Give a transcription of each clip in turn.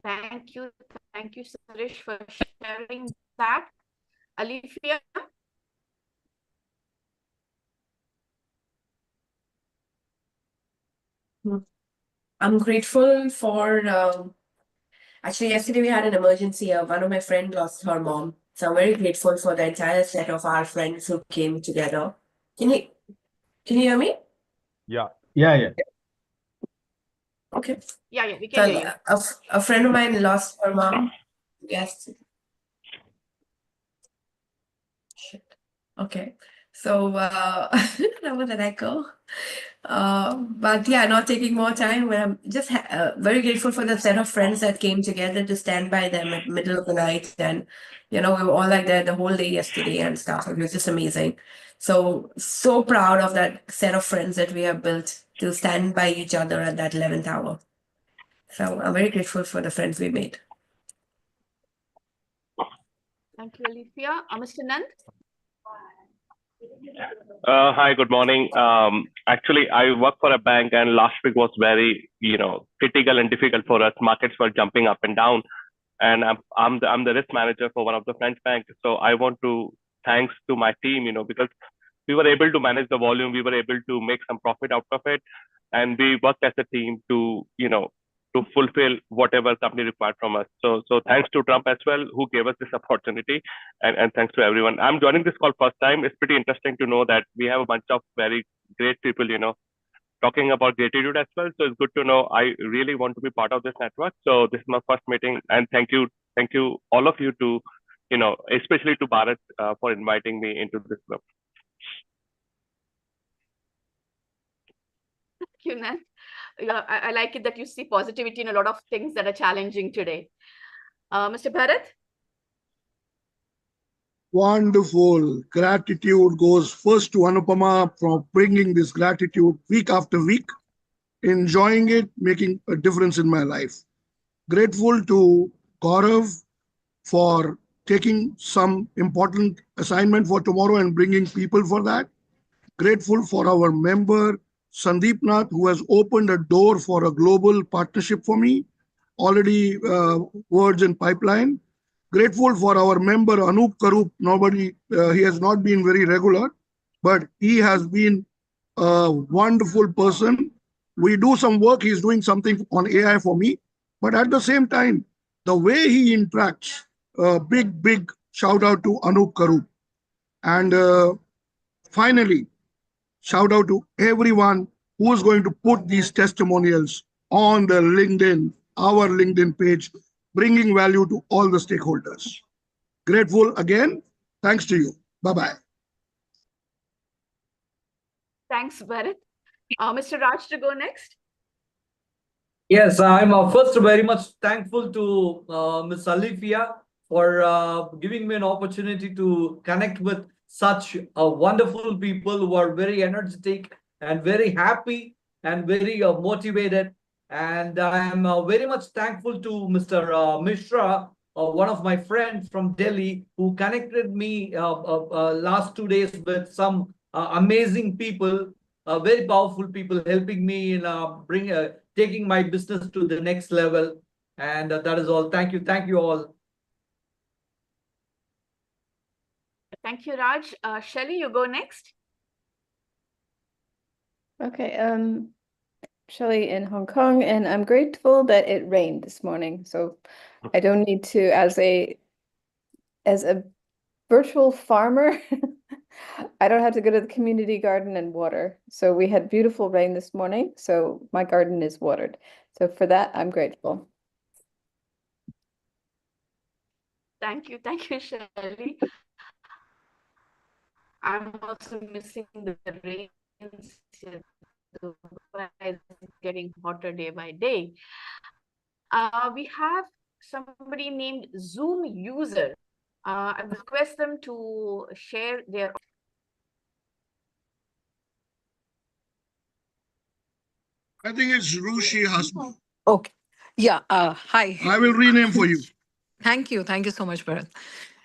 Thank you. Thank you, Suresh, for sharing that. Alifia? I'm grateful for, actually, yesterday we had an emergency. One of my friends lost her mom. So I'm very grateful for the entire set of our friends who came together. Can you, can you hear me? Yeah. Yeah. Okay. Yeah, we So can hear you. a friend of mine lost her mom. Yes. Shit. Okay. So, now where did I go? But yeah, not taking more time. But I'm just very grateful for the set of friends that came together to stand by them at middle of the night, and we were all like that the whole day yesterday and stuff. It was just amazing. So proud of that set of friends that we have built to stand by each other at that 11th hour. So I'm very grateful for the friends we made. Thank you, Alifia. Mr. Nand? Hi, good morning. Actually, I work for a bank, and last week was very, critical and difficult for us. Markets were jumping up and down, and I'm the risk manager for one of the French banks. So I want to thanks to my team, because we were able to manage the volume, we were able to make some profit out of it, and we worked as a team to fulfill whatever company required from us. So thanks to Trump as well, who gave us this opportunity, and thanks to everyone. I'm joining this call first time. It's pretty interesting to know that we have a bunch of very great people, talking about gratitude as well. So it's good to know. I really want to be part of this network. So this is my first meeting, and thank you all of you to, especially to Bharat for inviting me into this club. Thank you, Nand. I like it that you see positivity in a lot of things that are challenging today. Mr. Bharat? Wonderful. Gratitude goes first to Anupama for bringing this gratitude week after week, enjoying it, making a difference in my life. Grateful to Gaurav for taking some important assignment for tomorrow and bringing people for that. Grateful for our member, Sandeep Nath, who has opened a door for a global partnership for me. Already words in pipeline. Grateful for our member, Anup Karup. He has not been very regular, but he has been a wonderful person. We do some work. He's doing something on AI for me. But at the same time, the way he interacts, big shout out to Anup Karup. And finally, shout out to everyone who is going to put these testimonials on the LinkedIn, our LinkedIn page, bringing value to all the stakeholders. Grateful again. Thanks to you. Bye-bye. Thanks, Bharat. Mr. Raj to go next. Yes, I'm first very much thankful to Ms. Alifia for giving me an opportunity to connect with such wonderful people who are very energetic and very happy and very motivated. And I'm very much thankful to Mr. Mishra, one of my friends from Delhi, who connected me last 2 days with some amazing people, very powerful people helping me in taking my business to the next level. And that is all. Thank you. Thank you all. Thank you, Raj. Shelly, you go next. Okay, Shelley in Hong Kong, and I'm grateful that it rained this morning. So I don't need to, as a virtual farmer, I don't have to go to the community garden and water. So we had beautiful rain this morning. So my garden is watered. So for that, I'm grateful. Thank you, Shelly. I'm also missing the rain. It's getting hotter day by day. We have somebody named Zoom user. I request them to share their. I think it's Rushi Hasmi. Okay. Yeah. Hi. I will rename for you. Thank you. Thank you so much, Bharat.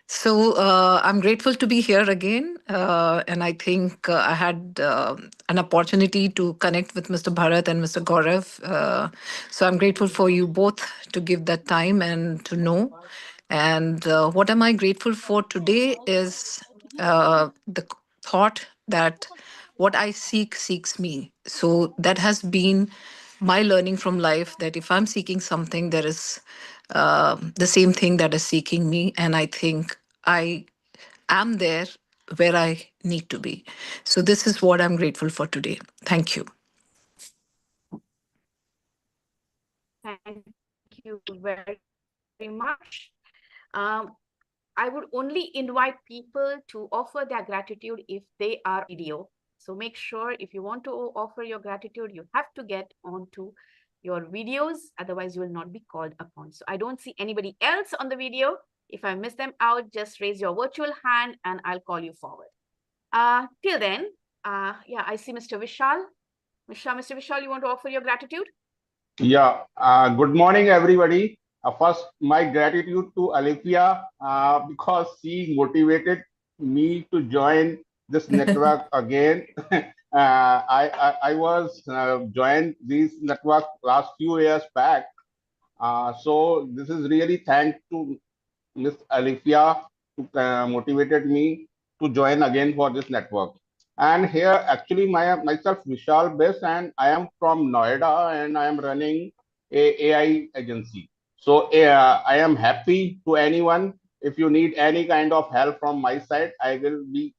So I'm grateful to be here again. And I think I had an opportunity to connect with Mr. Bharat and Mr. Gaurav. So I'm grateful for you both to give that time and to know. And what am I grateful for today is the thought that what I seek seeks me. So that has been my learning from life, that if I'm seeking something, there is the same thing that is seeking me. And I think I am there where I need to be. So this is what I'm grateful for today. Thank you. Thank you very much. Um, I would only invite people to offer their gratitude if they are video. So make sure if you want to offer your gratitude, you have to get onto your videos. Otherwise, you will not be called upon. So I don't see anybody else on the video. If I miss them out, just raise your virtual hand and I'll call you forward. Till then, yeah, I see Mr. Vishal. Mr. Vishal, you want to offer your gratitude? Yeah, good morning, everybody. First, my gratitude to Alifia because she motivated me to join this network again. I was joined this network last few years back. So this is really thanks to Miss Alifia who motivated me to join again for this network. And here, actually, myself Vishal Bes, and I am from Noida, and I am running a AI agency. So I am happy to anyone. If you need any kind of help from my side, I will be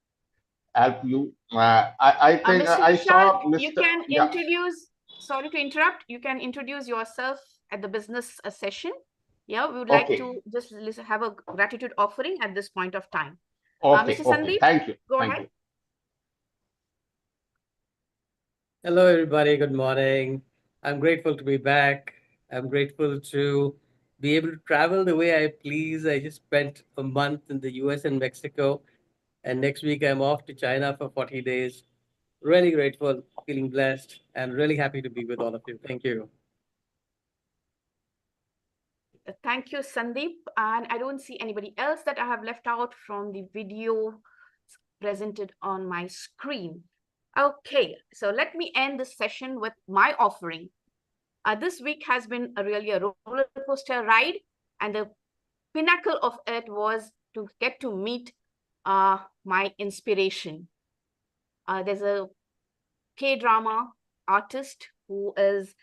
help you. I think Mr. I Vishal, saw you Mr. can Yeah. introduce, sorry to interrupt, you can introduce yourself at the business session. Yeah, we would like Okay. to just have a gratitude offering at this point of time. Okay. Mr. Okay. Sandeep, Thank you. go Thank ahead. you. Hello, everybody. Good morning. I'm grateful to be back. I'm grateful to be able to travel the way I please. I just spent a month in the US and Mexico, and next week I'm off to China for 40 days. Really grateful, feeling blessed, and really happy to be with all of you. Thank you. Thank you, Sandeep. And I don't see anybody else that I have left out from the video presented on my screen. Okay, so let me end this session with my offering. This week has been really a roller coaster ride, and the pinnacle of it was to get to meet my inspiration. There's a K-drama artist who is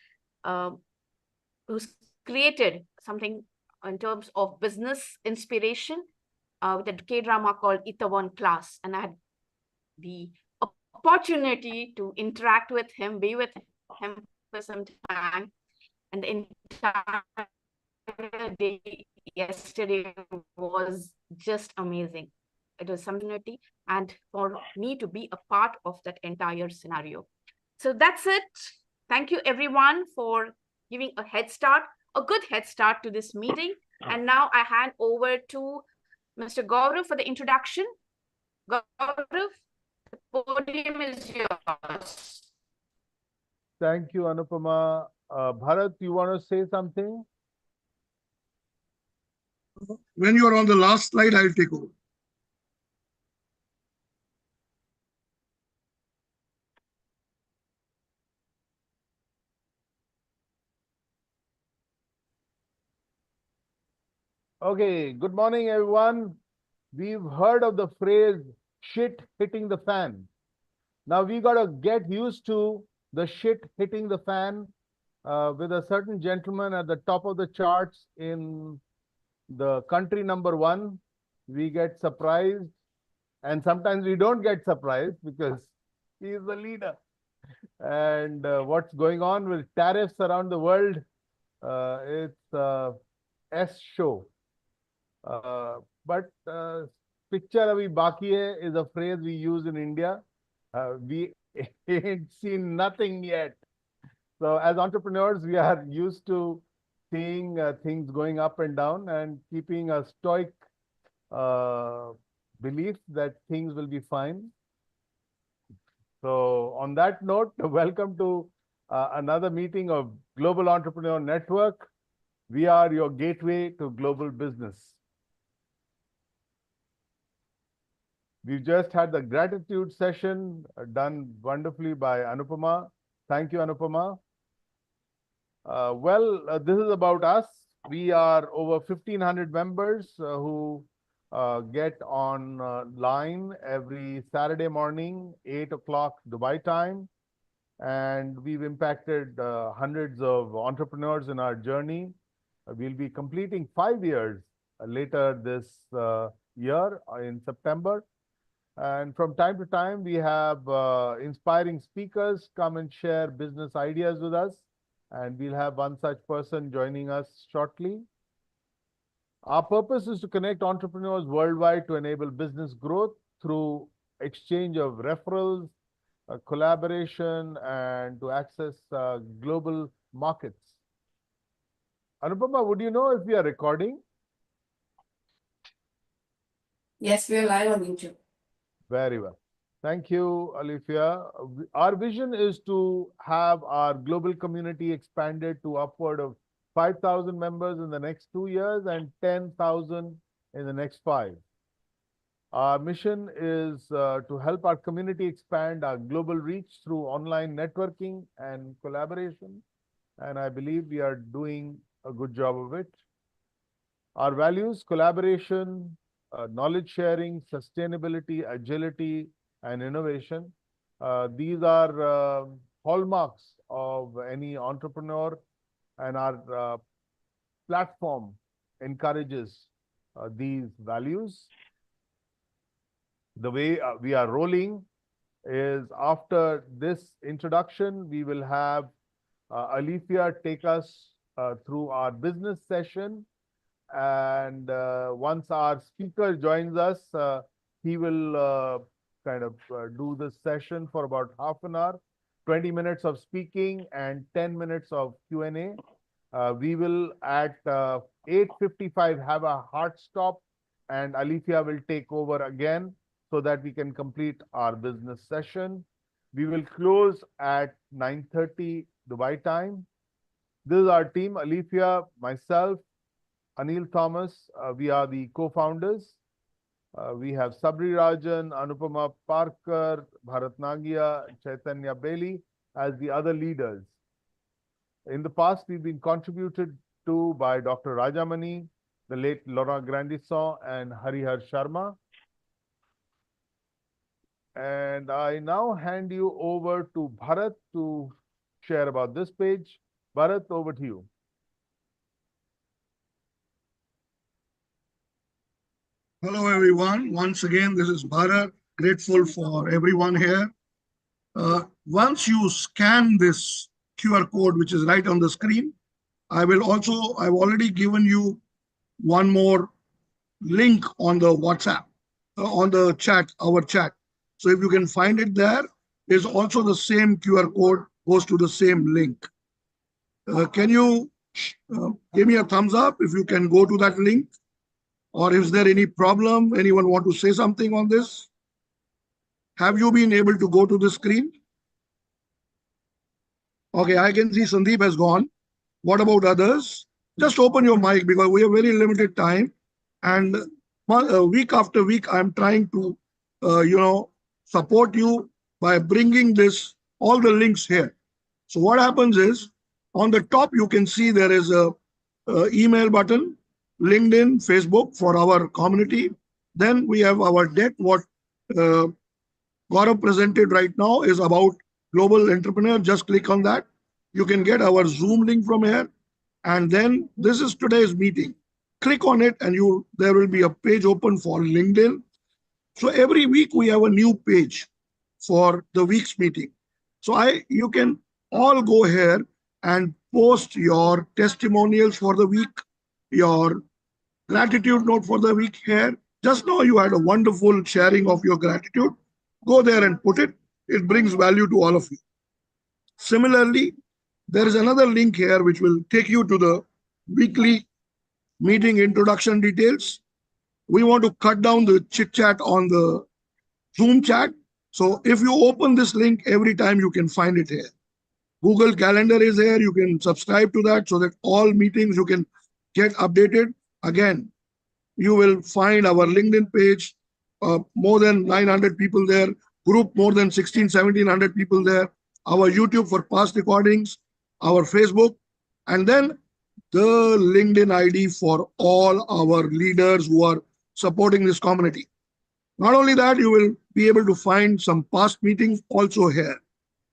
who's created something in terms of business inspiration with a K-drama called Itaewon Class, and I had the opportunity to interact with him, be with him for some time, and the entire day yesterday was just amazing. It was something, and for me to be a part of that entire scenario. So that's it. Thank you, everyone, for giving a head start, a good head start to this meeting. And now I hand over to Mr. Gaurav for the introduction. Gaurav, the podium is yours. Thank you, Anupama. Bharat, you want to say something? When you are on the last slide, I'll take over. Okay, good morning, everyone. We've heard of the phrase shit hitting the fan. Now we got to get used to the shit hitting the fan with a certain gentleman at the top of the charts in the country number one. We get surprised, and sometimes we don't get surprised because he is the leader. And what's going on with tariffs around the world, it's S show. But picture abhi baki hai is a phrase we use in India. We ain't seen nothing yet. So as entrepreneurs, we are used to seeing things going up and down and keeping a stoic belief that things will be fine. So on that note, welcome to another meeting of Global Entrepreneur Network. We are your gateway to global business. We've just had the gratitude session done wonderfully by Anupama. Thank you, Anupama. This is about us. We are over 1,500 members who get on line every Saturday morning, 8 o'clock Dubai time. And we've impacted hundreds of entrepreneurs in our journey. We'll be completing 5 years later this year in September. And from time to time, we have inspiring speakers come and share business ideas with us. And we'll have one such person joining us shortly. Our purpose is to connect entrepreneurs worldwide to enable business growth through exchange of referrals, collaboration, and to access global markets. Anupama, would you know if we are recording? Yes, we are live on YouTube. Very well. Thank you, Alifia. Our vision is to have our global community expanded to upward of 5,000 members in the next 2 years and 10,000 in the next 5. Our mission is to help our community expand our global reach through online networking and collaboration. And I believe we are doing a good job of it. Our values: collaboration, knowledge sharing, sustainability, agility, and innovation. These are hallmarks of any entrepreneur, and our platform encourages these values. The way we are rolling is, after this introduction, we will have Alifia take us through our business session. And once our speaker joins us, he will do this session for about half an hour, 20 minutes of speaking and 10 minutes of Q&A. We will at 8:55 have a hard stop, and Alifia will take over again so that we can complete our business session. We will close at 9:30 Dubai time. This is our team: Alifia, myself, Anil Thomas. We are the co-founders. We have Sabri Rajan, Anupama Parker, Bharat Nagia, Chaitanya Bailey as the other leaders. In the past, we've been contributed to by Dr. Rajamani, the late Laurent Grandisson, and Harihar Sharma. And I now hand you over to Bharat to share about this page. Bharat, over to you. Hello, everyone. Once again, this is Bharat. Grateful for everyone here. Once you scan this QR code, which is right on the screen, I've already given you one more link on the WhatsApp, on the chat, our chat. So if you can find it there, is also the same QR code, goes to the same link. Can you give me a thumbs up if you can go to that link? Or is there any problem? Anyone want to say something on this? Have you been able to go to the screen? Okay, I can see Sandeep has gone. What about others? Just open your mic because we have very limited time. And week after week, I'm trying to, support you by bringing all the links here. So what happens is, on the top, you can see there is a email button, LinkedIn, Facebook for our community. Then we have our deck. What Gaurav presented right now is about global entrepreneur. Just click on that. You can get our Zoom link from here. And then this is today's meeting. Click on it and there will be a page open for LinkedIn. So every week we have a new page for the week's meeting. So you can all go here and post your testimonials for the week, your gratitude note for the week here. Just now you had a wonderful sharing of your gratitude. Go there and put it. It brings value to all of you. Similarly, there is another link here which will take you to the weekly meeting introduction details. We want to cut down the chit chat on the Zoom chat. So if you open this link every time, you can find it here. Google Calendar is here. You can subscribe to that so that all meetings you can get updated. Again, you will find our LinkedIn page, more than 900 people there, group more than 1700 people there, our YouTube for past recordings, our Facebook, and then the LinkedIn ID for all our leaders who are supporting this community. Not only that, you will be able to find some past meetings also here.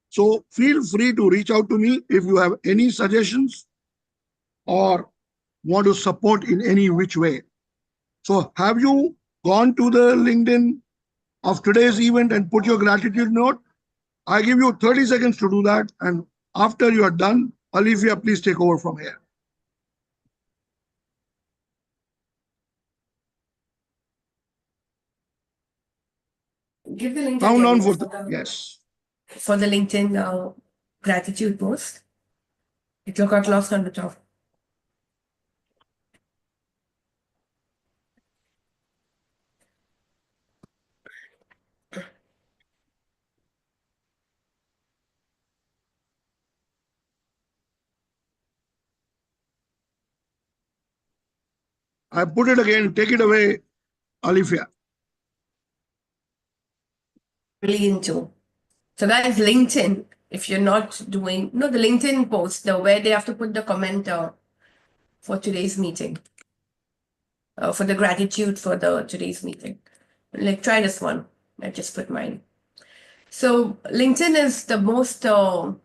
So feel free to reach out to me if you have any suggestions or want to support in any which way. So have you gone to the LinkedIn of today's event and put your gratitude note? I give you 30 seconds to do that. And after you are done, Olivia, please take over from here. Give the link Countdown again for the, yes. for the LinkedIn gratitude post. It got lost on the top. I put it again. Take it away, Olivia. Really into. So guys, LinkedIn, if you're not doing, no, the LinkedIn post, where they have to put the comment for today's meeting, for the gratitude for the today's meeting. Like try this one. I just put mine. So LinkedIn is the most, also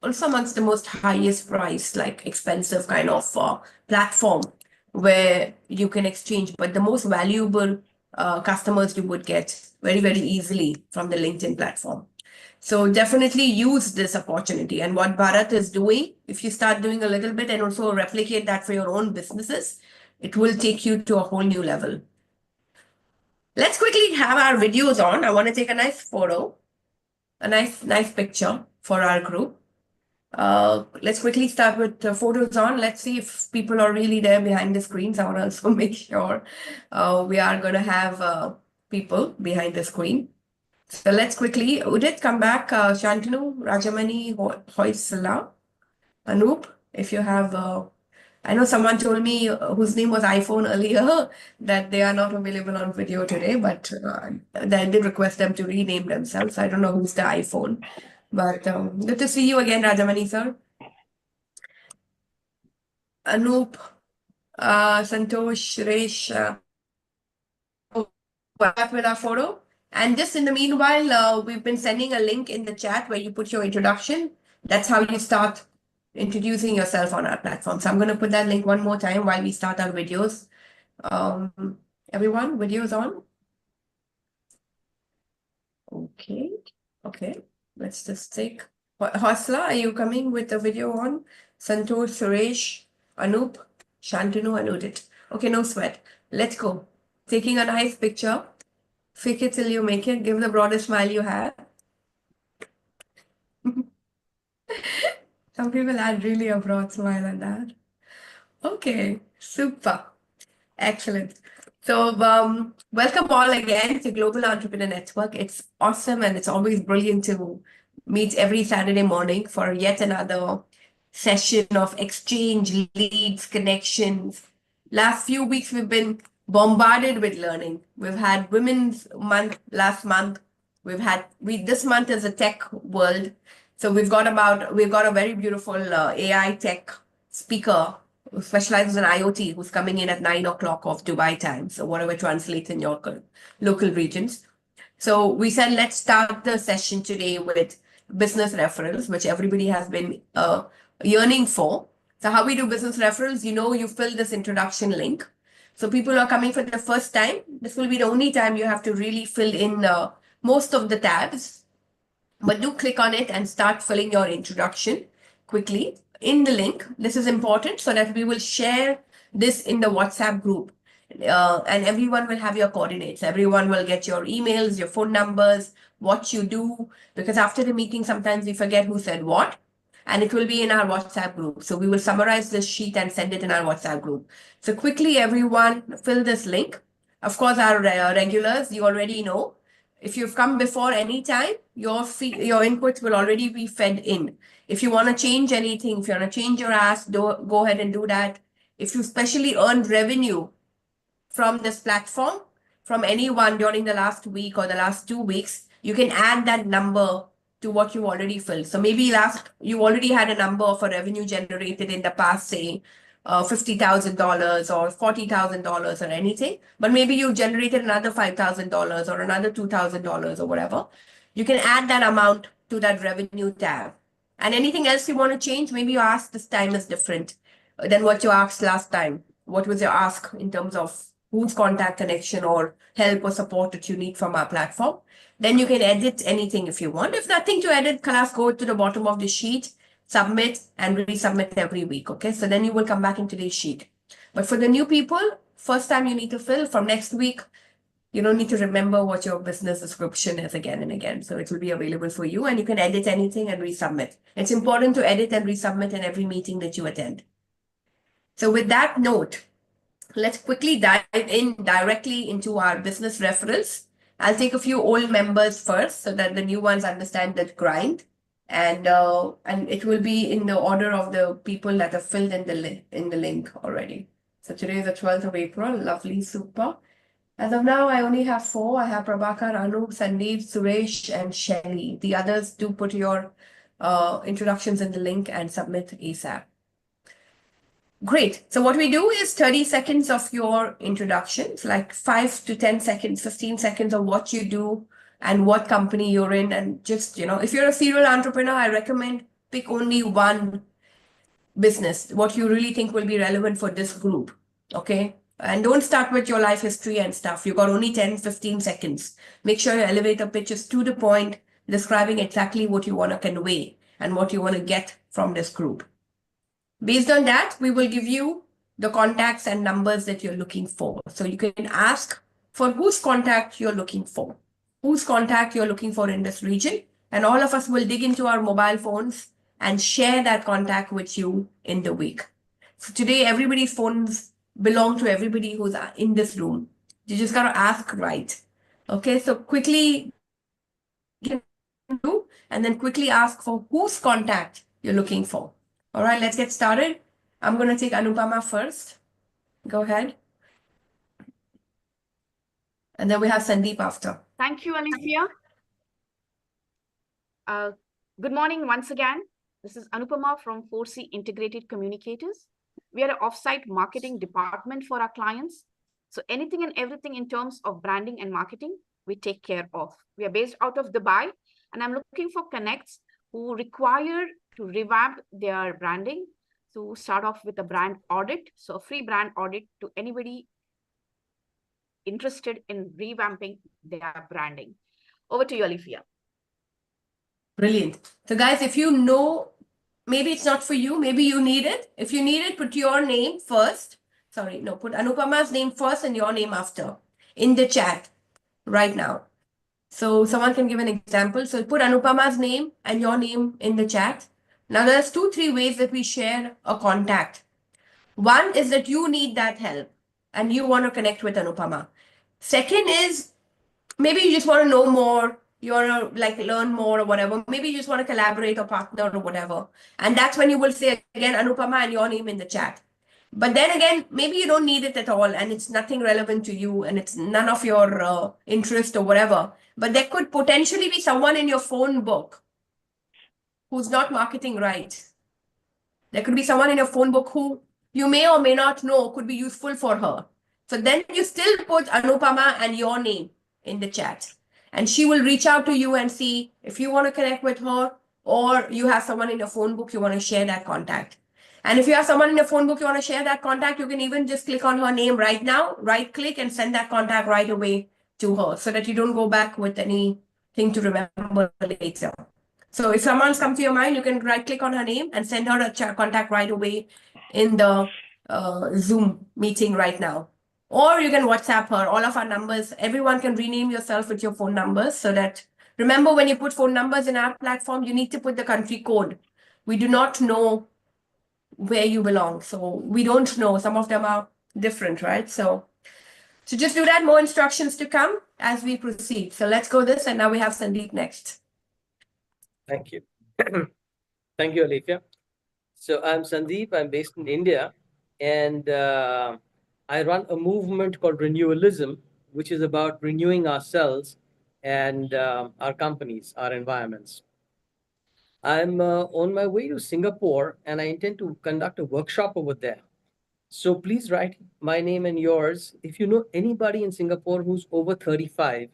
amongst the most highest price, like expensive kind of platform where you can exchange, but the most valuable customers you would get very, very easily from the LinkedIn platform. So definitely use this opportunity. And what Bharat is doing, if you start doing a little bit and also replicate that for your own businesses, it will take you to a whole new level. Let's quickly have our videos on. I want to take a nice photo, a nice picture for our group. Let's quickly start with the photos on. Let's see if people are really there behind the screens. I want to also make sure we are going to have people behind the screen. So let's quickly, Udit, come back. Shantanu, Rajamani, Hoysala, Anoop, if you have, I know someone told me whose name was iPhone earlier that they are not available on video today, but I did request them to rename themselves. I don't know who's the iPhone, but good to see you again, Rajamani sir. Anoop, Santosh, Suresh, back with our photo. And just in the meanwhile, we've been sending a link in the chat where you put your introduction. That's how you start introducing yourself on our platform. So I'm going to put that link one more time while we start our videos. Everyone, videos on. Okay. Let's just take. Hosla, are you coming with the video on? Santosh, Suresh, Anoop, Shantanu, and Udit. Okay, no sweat. Let's go. Taking a nice picture. Fake it till you make it. Give the broadest smile you have. Some people add really a broad smile on that. Okay, super. Excellent. So, welcome all again to Global Entrepreneur Network. It's awesome and it's always brilliant to meet every Saturday morning for yet another session of exchange, leads, connections. Last few weeks, we've been bombarded with learning. We've had Women's Month last month. This month is a tech world. So we've got a very beautiful AI tech speaker who specializes in IoT, who's coming in at 9 o'clock of Dubai time. So whatever translates in your local regions. So we said, let's start the session today with business referrals, which everybody has been yearning for. So how we do business referrals, you fill this introduction link. So people are coming for the first time. This will be the only time you have to really fill in most of the tabs. But do click on it and start filling your introduction quickly in the link. This is important so that we will share this in the WhatsApp group. And everyone will have your coordinates. Everyone will get your emails, your phone numbers, what you do. Because after the meeting, sometimes we forget who said what. And it will be in our WhatsApp group. So we will summarize this sheet and send it in our WhatsApp group. So quickly, everyone, fill this link. Of course, our regulars, you already know. If you've come before any time, your inputs will already be fed in. If you want to change anything, if you want to change your ask, go ahead and do that. If you specially earned revenue from this platform, from anyone during the last week or the last 2 weeks, you can add that number to what you already filled. So maybe you already had a number of a revenue generated in the past, say $50,000 or $40,000 or anything, but maybe you generated another $5,000 or another $2,000 or whatever. You can add that amount to that revenue tab. And anything else you want to change, maybe your ask this time is different than what you asked last time. What was your ask in terms of whose contact connection or help or support that you need from our platform? Then you can edit anything if you want. If nothing to edit, class, go to the bottom of the sheet, submit and resubmit every week. Okay, so then you will come back into the sheet. But for the new people, first time you need to fill. From next week, you don't need to remember what your business description is again and again. So it will be available for you and you can edit anything and resubmit. It's important to edit and resubmit in every meeting that you attend. So with that note, let's quickly dive in directly into our business referrals. I'll take a few old members first so that the new ones understand the grind. And it will be in the order of the people that are filled in the link already. So today is the 12th of April. Lovely, super. As of now, I only have 4. I have Prabhakar, Anup, Sandeep, Suresh, and Shelly. The others, do put your introductions in the link and submit ASAP. Great. So what we do is 30 seconds of your introductions, like 5 to 10 seconds, 15 seconds of what you do and what company you're in. And just, if you're a serial entrepreneur, I recommend pick only one business, what you really think will be relevant for this group. Okay. And don't start with your life history and stuff. You've got only 10, 15 seconds. Make sure your elevator pitch is to the point, describing exactly what you want to convey and what you want to get from this group. Based on that, we will give you the contacts and numbers that you're looking for. So you can ask for whose contact you're looking for, whose contact you're looking for in this region. And all of us will dig into our mobile phones and share that contact with you in the week. So today, everybody's phones belong to everybody who's in this room. You just got to ask right. Okay, so quickly do, and then quickly ask for whose contact you're looking for. All right, let's get started. I'm going to take Anupama first. Go ahead. And then we have Sandeep after. Thank you, Alifia. Good morning once again. This is Anupama from 4C Integrated Communicators. We are an offsite marketing department for our clients. So anything and everything in terms of branding and marketing, we take care of. We are based out of Dubai, and I'm looking for connects who require to revamp their branding. So start off with a brand audit. So a free brand audit to anybody interested in revamping their branding. Over to you, Alifia. Brilliant. So guys, if you know, maybe it's not for you, maybe you need it. If you need it, put your name first. Sorry, no, put Anupama's name first and your name after in the chat right now. So someone can give an example. So put Anupama's name and your name in the chat. Now there's 2-3 ways that we share a contact. One is that you need that help and you want to connect with Anupama. Second is maybe you just want to know more, you want to learn more or whatever. Maybe you just want to collaborate or partner or whatever. And that's when you will say again Anupama and your name in the chat. But then again, maybe you don't need it at all and it's nothing relevant to you and it's none of your interest or whatever. But there could potentially be someone in your phone book who's not marketing right. There could be someone in your phone book who you may or may not know could be useful for her. So then you still put Anupama and your name in the chat. And she will reach out to you and see if you want to connect with her or you have someone in your phone book you want to share that contact. And if you have someone in your phone book you want to share that contact, you can even just click on her name right now, right click and send that contact right away to her so that you don't go back with anything to remember later. So if someone's come to your mind, you can right click on her name and send her a contact right away in the Zoom meeting right now. Or you can WhatsApp her, all of our numbers. Everyone can rename yourself with your phone numbers so that, remember when you put phone numbers in our platform, you need to put the country code. We do not know where you belong. So we don't know. Some of them are different, right? So just do that. More instructions to come as we proceed. So let's go this. And now we have Sandeep next. Thank you. Thank you, Alifia. So I'm Sandeep. I'm based in India. And I run a movement called Renewalism, which is about renewing ourselves and our companies, our environments. I'm on my way to Singapore and I intend to conduct a workshop over there. So please write my name and yours if you know anybody in Singapore who's over 35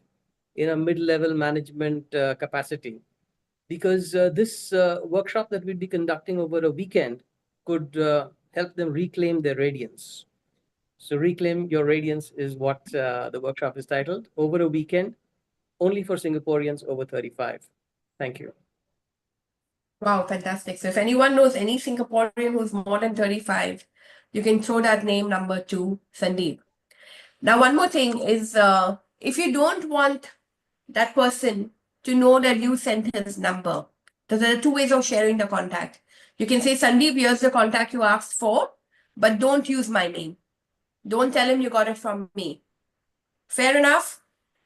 in a mid-level management capacity, because this workshop that we'll be conducting over a weekend could help them reclaim their radiance. So Reclaim Your Radiance is what the workshop is titled, over a weekend, only for Singaporeans over 35. Thank you. Wow, fantastic. So if anyone knows any Singaporean who's more than 35, you can throw that name number to Sandeep. Now, one more thing is if you don't want that person to know that you sent his number, there are two ways of sharing the contact. You can say, Sandeep, here's the contact you asked for, but don't use my name. Don't tell him you got it from me. Fair enough?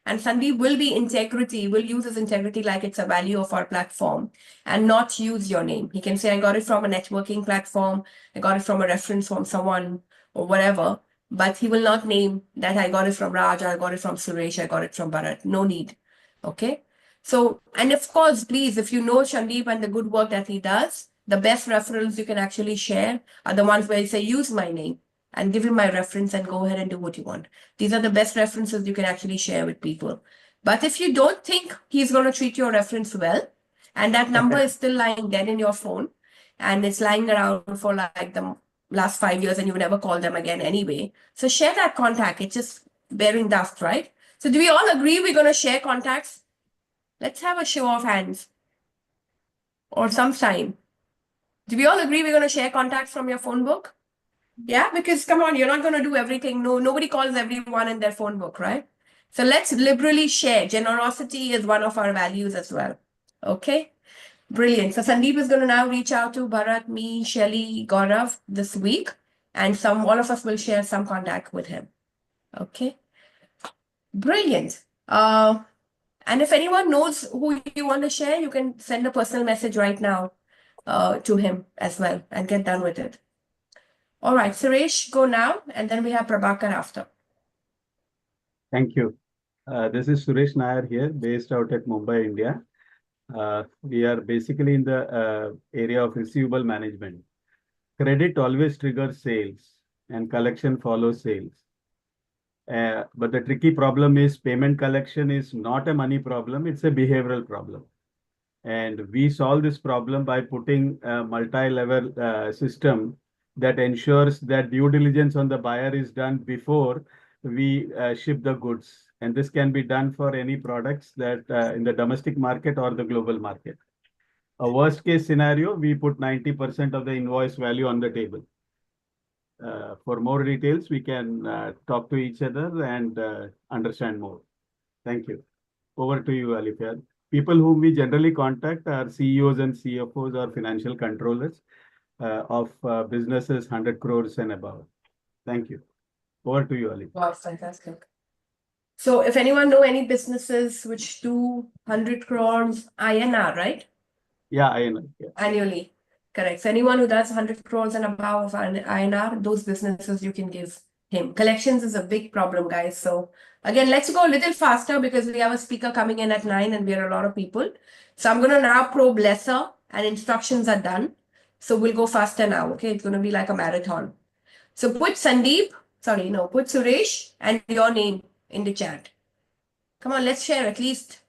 And Sandeep will be integrity, will use his integrity like it's a value of our platform and not use your name. He can say, I got it from a networking platform, I got it from a reference from someone or whatever, but he will not name that I got it from Raj, I got it from Suresh, I got it from Bharat. No need. Okay? So, and of course, please, if you know Sandeep and the good work that he does, the best referrals you can actually share are the ones where you say, use my name and give him my reference and go ahead and do what you want. These are the best references you can actually share with people. But if you don't think he's going to treat your reference well, and that number is still lying dead in your phone, and it's lying around for like the last 5 years and you never call them again anyway, so share that contact. It's just bearing dust, right? So do we all agree we're going to share contacts? Let's have a show of hands. Or some time. Do we all agree we're going to share contacts from your phone book? Yeah, because come on, you're not going to do everything. No, nobody calls everyone in their phone book, right? So let's liberally share. Generosity is one of our values as well. Okay, brilliant. So Sandeep is going to now reach out to Bharat, me, Shelly, Gaurav this week, and all of us will share some contact with him. Okay, brilliant. And if anyone knows who you want to share, you can send a personal message right now to him as well and get done with it. All right, Suresh, go now, and then we have Prabhakar after. Thank you. This is Suresh Nair here, based out at Mumbai, India. We are basically in the area of receivable management. Credit always triggers sales, and collection follows sales. But the tricky problem is payment collection is not a money problem, it's a behavioral problem. And we solve this problem by putting a multi-level system that ensures that due diligence on the buyer is done before we ship the goods. And this can be done for any products that in the domestic market or the global market. A worst case scenario, we put 90% of the invoice value on the table. For more details, we can talk to each other and understand more. Thank you. Over to you, Alifia. People whom we generally contact are CEOs and CFOs or financial controllers of businesses 100 crores and above. Thank you. Over to you, Ali. Wow, fantastic. So if anyone know any businesses which do 100 crores INR, right? Yeah, INR. Yeah. Annually. Correct. So anyone who does 100 crores and above of INR, those businesses you can give him. Collections is a big problem, guys. So again, let's go a little faster because we have a speaker coming in at 9 and we are a lot of people. So I'm going to now probe lesser and instructions are done. So we'll go faster now. Okay. It's going to be like a marathon. So put Suresh and your name in the chat. Come on, let's share at least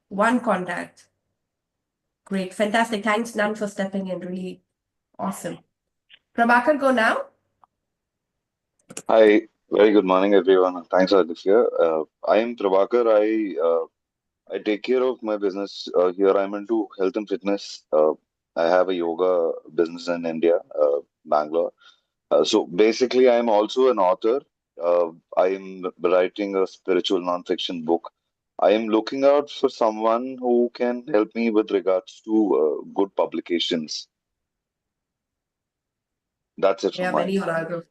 one contact. Great. Fantastic. Thanks, Nan, for stepping in. Really awesome. Prabhakar, go now. Hi, very good morning, everyone. Thanks, Aditya. I am Prabhakar. I take care of my business here. I'm into health and fitness. I have a yoga business in India, Bangalore. So basically, I'm also an author. I'm writing a spiritual nonfiction book. I am looking out for someone who can help me with regards to good publications. That's it from Yeah, my very good.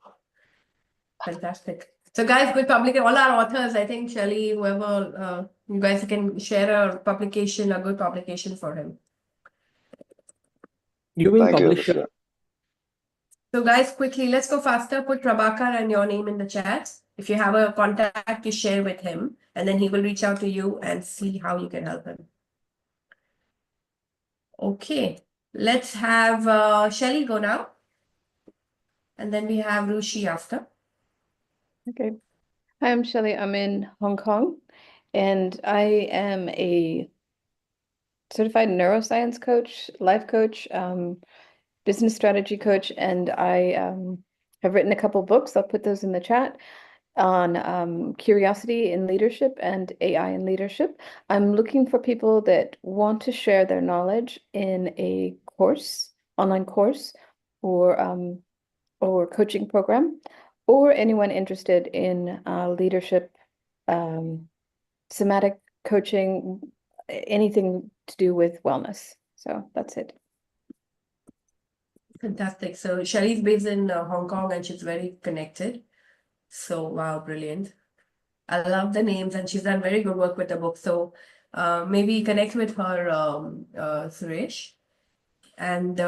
Fantastic. So guys, good publication. All our authors, I think Shelly, whoever, you guys can share a publication, a good publication for him. You mean Thank you, publisher? Aditya. So guys, quickly, let's go faster. Put Prabhakar and your name in the chat. If you have a contact, you share with him, and then he will reach out to you and see how you can help him. Okay, let's have Shelly go now. And then we have Rushi after. Okay. Hi, I'm Shelley. I'm in Hong Kong, and I am a certified neuroscience coach, life coach, business strategy coach, and I have written a couple books. I'll put those in the chat on curiosity in leadership and AI in leadership. I'm looking for people that want to share their knowledge in a course, online course, or coaching program, or anyone interested in leadership, somatic coaching, anything to do with wellness. So that's it. Fantastic. So Shelly's based in Hong Kong and she's very connected. So wow, brilliant. I love the names and she's done very good work with the book. So maybe connect with her, Suresh. And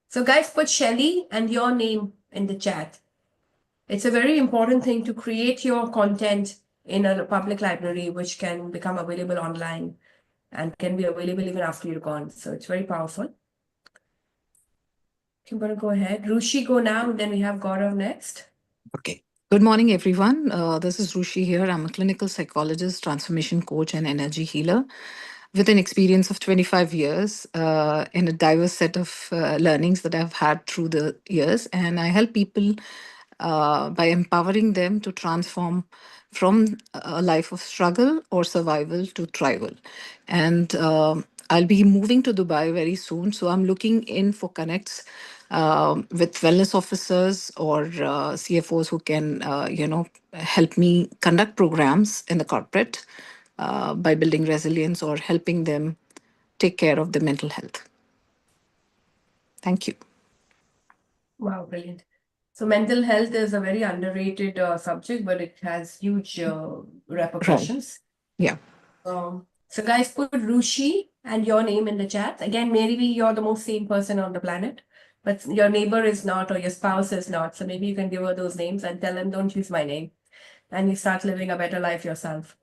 so guys, put Shelly and your name in the chat. It's a very important thing to create your content in a public library, which can become available online and can be available even after you're gone. So it's very powerful. I'm going to go ahead. Rushi, go now, and then we have Gaurav next. Okay. Good morning, everyone. This is Rushi here. I'm a clinical psychologist, transformation coach, and energy healer with an experience of 25 years in a diverse set of learnings that I've had through the years. And I help people by empowering them to transform from a life of struggle or survival to thrival. And I'll be moving to Dubai very soon. So I'm looking in for connects with wellness officers or CFOs who can, help me conduct programs in the corporate by building resilience or helping them take care of their mental health. Thank you. Wow, brilliant. So mental health is a very underrated subject, but it has huge repercussions. Yeah. So guys, put Rushi and your name in the chat. Again, maybe you're the most sane person on the planet, but your neighbor is not or your spouse is not. So maybe you can give her those names and tell them, don't use my name. And you start living a better life yourself.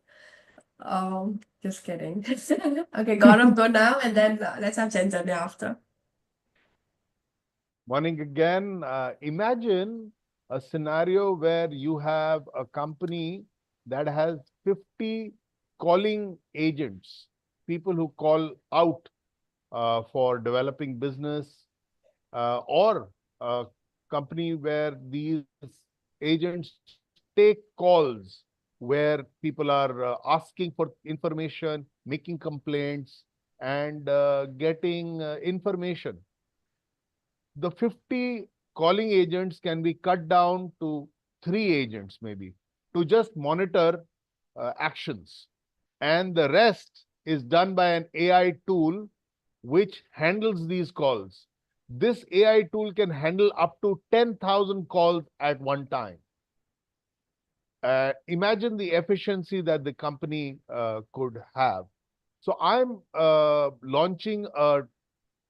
Just kidding. Okay, Gaurav, go now, and then let's have Chenjanya after. Morning again. Imagine a scenario where you have a company that has 50 calling agents, people who call out for developing business, or a company where these agents take calls where people are asking for information, making complaints, and getting information. The 50 calling agents can be cut down to 3 agents maybe to just monitor actions. And the rest is done by an AI tool which handles these calls. This AI tool can handle up to 10,000 calls at one time. Imagine the efficiency that the company could have. So I'm launching a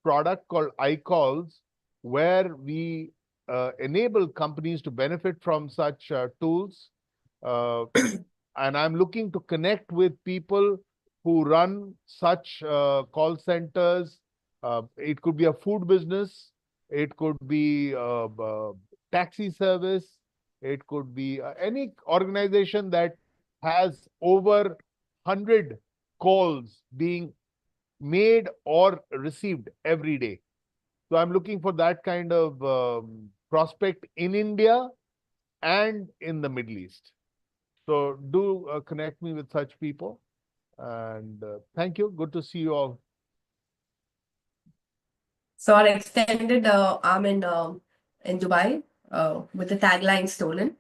product called iCalls, where we enable companies to benefit from such tools. And I'm looking to connect with people who run such call centers. It could be a food business. It could be taxi service. It could be any organization that has over 100 calls being made or received every day. So I'm looking for that kind of prospect in India and in the Middle East. So do connect me with such people. And thank you. Good to see you all. So our extended arm in Dubai with the tagline stolen.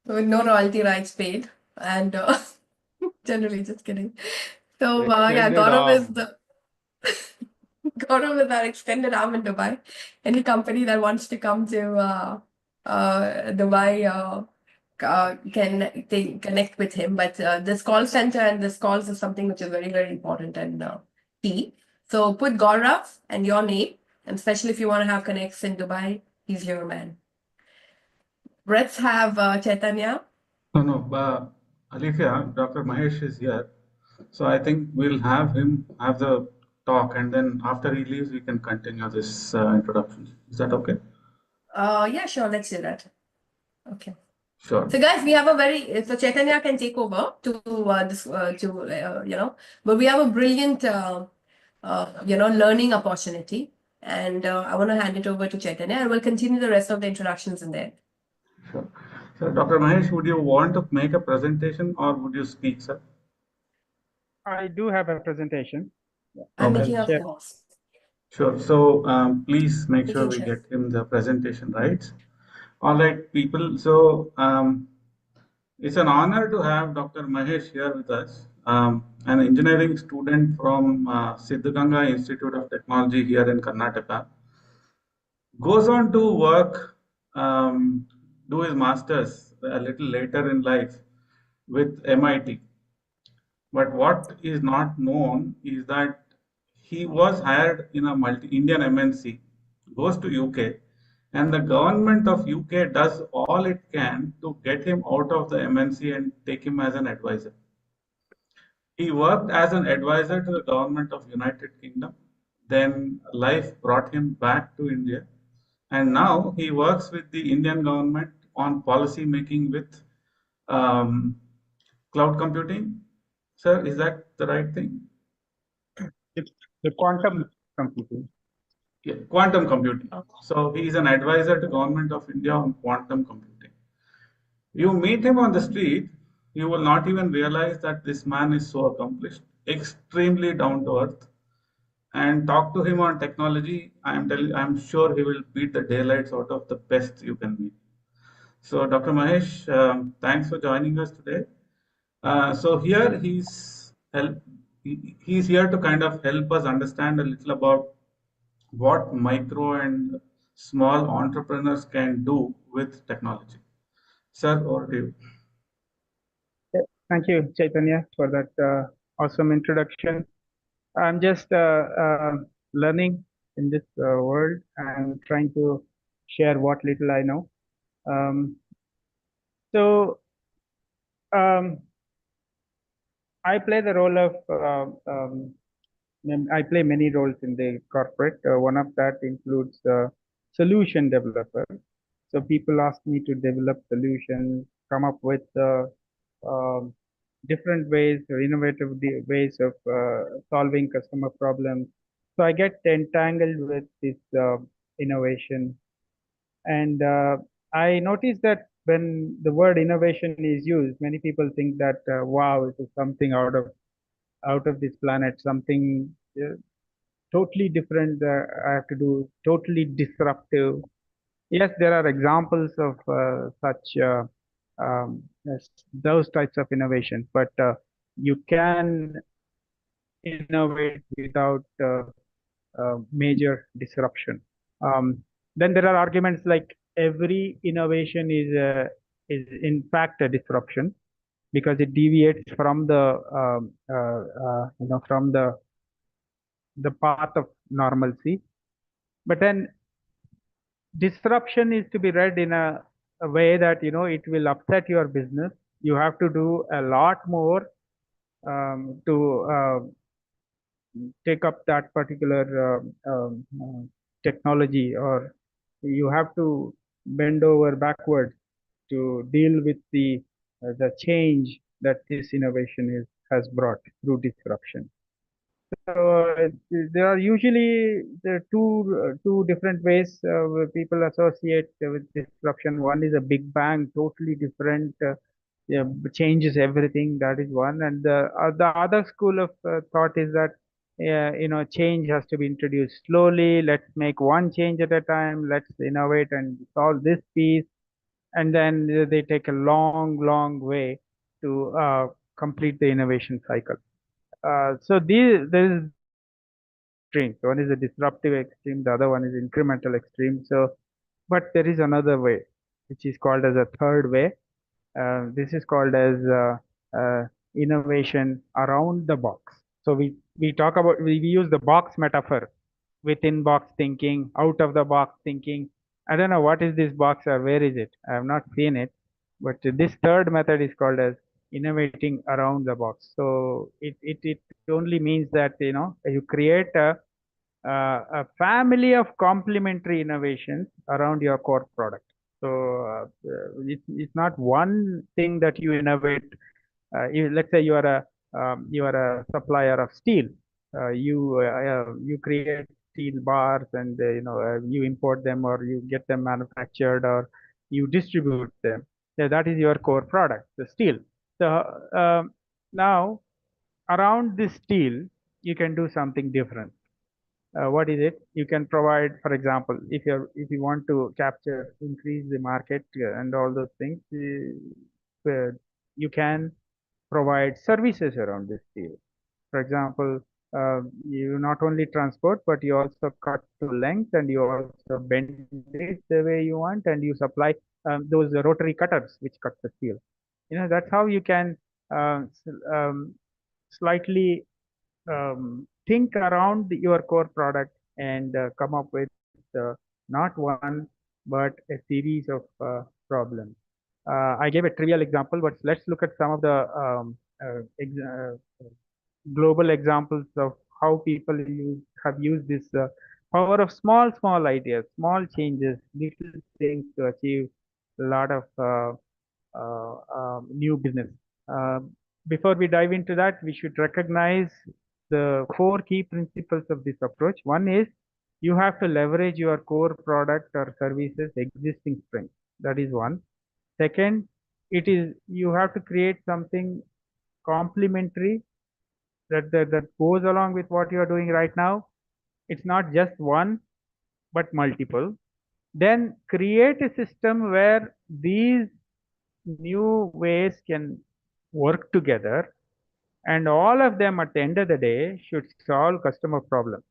With no royalty rights paid. And generally, just kidding. So yeah, Extended Gaurav is arm. the Gaurav is our extended arm in Dubai. Any company that wants to come to Dubai can connect with him. But this call center and this calls is something which is very, very important and key. So put Gaurav and your name, and especially if you want to have connects in Dubai, He's your man. Let's have Chaitanya. No, Alifia, Dr. Mahesh is here. So I think we'll have him have the talk, and then after he leaves, we can continue this introduction. Is that okay? Yeah, sure. Let's do that. Okay. Sure. So guys, we have a very, so Chaitanya can take over to but we have a brilliant, learning opportunity. And I want to hand it over to Chaitanya, and we'll continue the rest of the introductions in there. Sure. So Dr. Mahesh, would you want to make a presentation or would you speak, sir? I do have a presentation. I'm Okay. making up Share. calls. Sure. So please make sure we Share. get him the presentation right. All right, people. So it's an honor to have Dr. Mahesh here with us, an engineering student from Siddhaganga Institute of Technology here in Karnataka. Goes on to work, do his master's a little later in life with MIT. But what is not known is that he was hired in a multi-Indian MNC, goes to UK, and the government of UK does all it can to get him out of the MNC and take him as an advisor. He worked as an advisor to the government of United Kingdom. Then life brought him back to India, and now he works with the Indian government on policy making with cloud computing. Sir, is that the right thing? It's the quantum computing. Yeah, quantum computing. So he is an advisor to Government of India on quantum computing. You meet him on the street, you will not even realize that this man is so accomplished, extremely down to earth. And talk to him on technology. I'm sure he will beat the daylights out of the best you can meet. So, Dr. Mahesh, thanks for joining us today. So here he's here to kind of help us understand a little about what micro and small entrepreneurs can do with technology. Sir, over to you. Thank you, Chaitanya, for that awesome introduction. I'm just learning in this world and trying to share what little I know. So I play the role of I play many roles in the corporate. One of that includes solution developer. So people ask me to develop solutions, come up with different ways or innovative ways of solving customer problems. So I get entangled with this innovation. And I noticed that when the word innovation is used, many people think that, wow, it is something out of this planet, something totally different. I have to do totally disruptive. Yes, there are examples of such those types of innovations, but you can innovate without major disruption. Then there are arguments like every innovation is in fact a disruption because it deviates from the from the path of normalcy. But then disruption is to be read in a way that it will upset your business. You have to do a lot more to take up that particular technology, or you have to bend over backwards to deal with the change that this innovation has brought through disruption. So there are usually two different ways where people associate with disruption. One is a big bang, totally different, changes everything. That is one, and the other school of thought is that change has to be introduced slowly. Let's make one change at a time. Let's innovate and solve this piece, and then they take a long way to complete the innovation cycle. So there is extremes. One is a disruptive extreme, the other one is incremental extreme. So, but there is another way, which is called as a third way. This is called as innovation around the box. So we talk about, we use the box metaphor, within box thinking, out of the box thinking. I don't know what is this box or where is it. I have not seen it, but this third method is called as innovating around the box. So it only means that you create a family of complementary innovations around your core product. So it's not one thing that you innovate. Let's say you are a supplier of steel. You create steel bars and you import them or you get them manufactured or you distribute them. Yeah, that is your core product, the steel. So now around this steel, you can do something different. What is it? You can provide, for example, if you want to capture, increase the market and all those things, you can provide services around this steel. For example, you not only transport, but you also cut to length and you also bend it the way you want, and you supply those rotary cutters which cut the steel. That's how you can slightly think around your core product and come up with not one but a series of problems. I gave a trivial example, but let's look at some of the global examples of how people have used this power of small ideas, small changes, little things to achieve a lot of new business. Uh, Before we dive into that, we should recognize the four key principles of this approach. One is you have to leverage your core product or services existing strength. That is one. Second, it is you have to create something complementary that goes along with what you are doing right now. It's not just one, but multiple. Then create a system where these new ways can work together, and all of them at the end of the day should solve customer problems.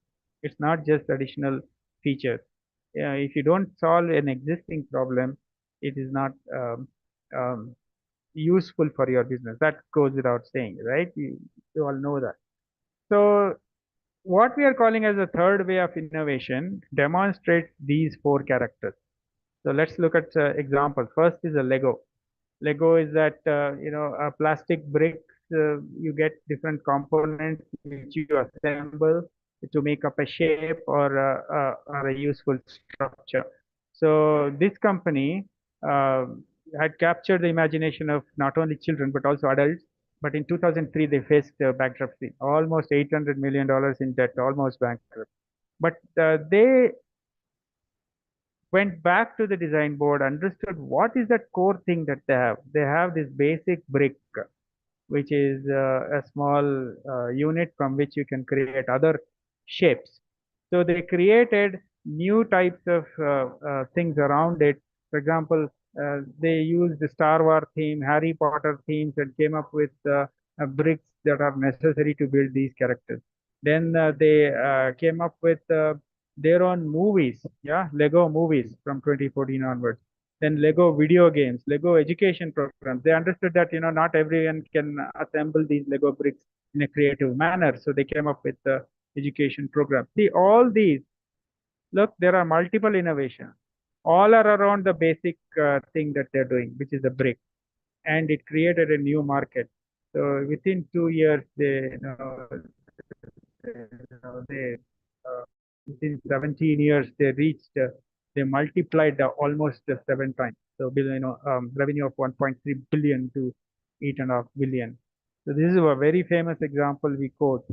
It's not just additional features. If you don't solve an existing problem, it is not useful for your business. That goes without saying, right? You all know that. So what we are calling as a third way of innovation demonstrates these four characters. So let's look at examples. First is a Lego. Lego is that a plastic bricks. You get different components which you assemble to make up a shape or a useful structure. So this company uh, had captured the imagination of not only children but also adults. But in 2003, they faced bankruptcy, almost $800 million in debt, almost bankrupt. But they went back to the design board, understood what is that core thing that they have. They have this basic brick, which is a small unit from which you can create other shapes. So they created new types of things around it. For example, they used the Star Wars theme, Harry Potter themes, and came up with bricks that are necessary to build these characters. Then they came up with their own movies, yeah, Lego movies from 2014 onwards. Then Lego video games, Lego education programs. They understood that not everyone can assemble these Lego bricks in a creative manner, so they came up with the education program. See, all these, look, there are multiple innovations. All are around the basic thing that they're doing, which is the brick, and it created a new market. So within 2 years, they within 17 years they multiplied almost 7 times. So revenue of 1.3 billion to 8.5 billion. So this is a very famous example we quote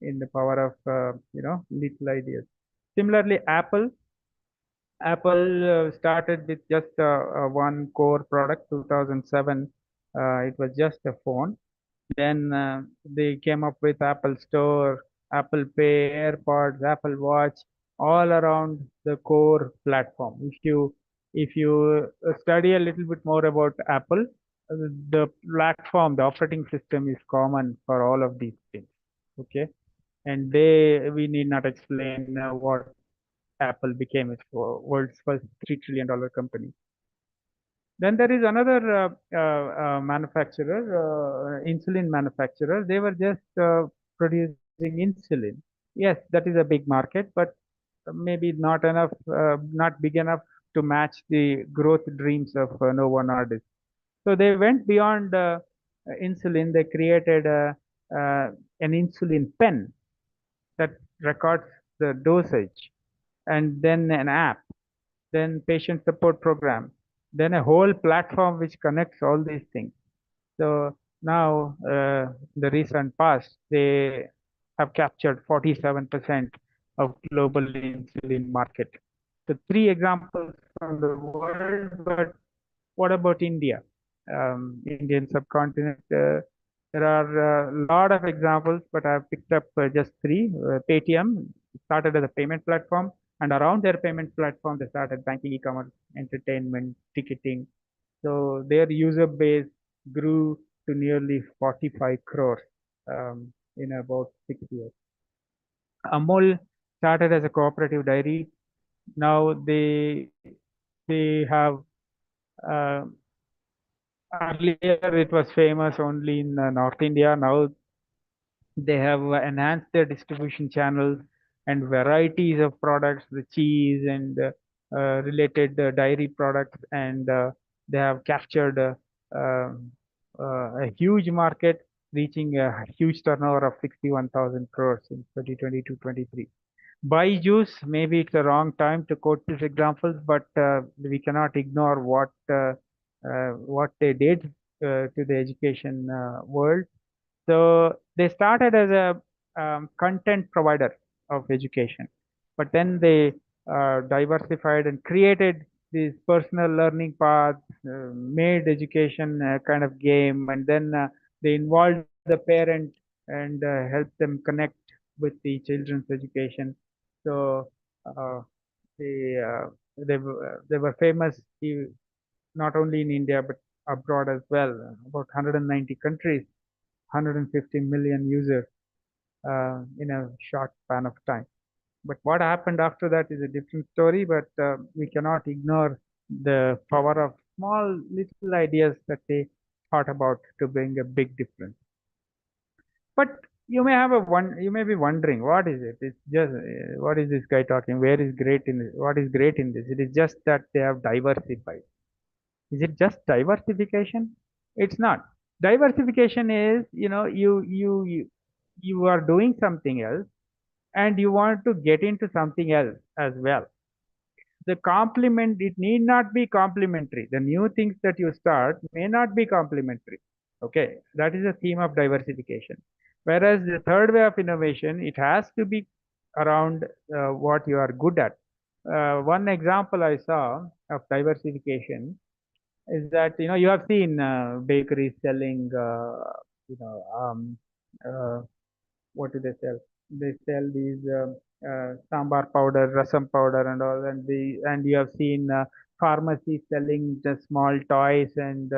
in the power of little ideas. Similarly, Apple started with just one core product, 2007. It was just a phone. Then they came up with Apple Store, Apple Pay, AirPods, Apple Watch, all around the core platform. If you study a little bit more about Apple, the platform, the operating system is common for all of these things. Okay, and we need not explain what Apple became. Its world's first $3 trillion company. Then there is another manufacturer, insulin manufacturer. They were just producing insulin. Yes, that is a big market, but maybe not enough, not big enough to match the growth dreams of Novo Nordisk. So they went beyond insulin. They created an insulin pen that records the dosage, and then an app, then patient support program, then a whole platform which connects all these things. So now, the recent past, they have captured 47% of global insulin market. So three examples from the world, but what about India? Indian subcontinent, there are a lot of examples, but I've picked up just three. Paytm started as a payment platform, and around their payment platform, they started banking, e-commerce, entertainment, ticketing. So their user base grew to nearly 45 crores in about 6 years. Amul started as a cooperative dairy. Now they have uh, earlier it was famous only in North India. Now they have enhanced their distribution channels and varieties of products, the cheese and related dairy products, and they have captured a huge market, reaching a huge turnover of 61,000 crores in 2022-23. Buy juice, maybe it's the wrong time to quote these examples, but we cannot ignore what they did to the education world. So they started as a content provider of education, but then they diversified and created these personal learning paths, made education a kind of game, and then they involved the parent and helped them connect with the children's education. So uh, they were famous not only in India but abroad as well, about 190 countries, 150 million users in a short span of time. But what happened after that is a different story, but we cannot ignore the power of small little ideas that they thought about to bring a big difference. But you may be wondering, what is it? It's just what is this guy talking? Where is great in this? What is great in this? It is just that they have diversified. Is it just diversification? It's not. Diversification is, you are doing something else and you want to get into something else as well. The complement, it need not be complementary. The new things that you start may not be complementary. Okay, that is the theme of diversification. Whereas the third way of innovation, it has to be around what you are good at. One example I saw of diversification is that you have seen bakeries selling what do they sell? They sell these sambar powder, rasam powder, and all, and you have seen pharmacies selling the small toys and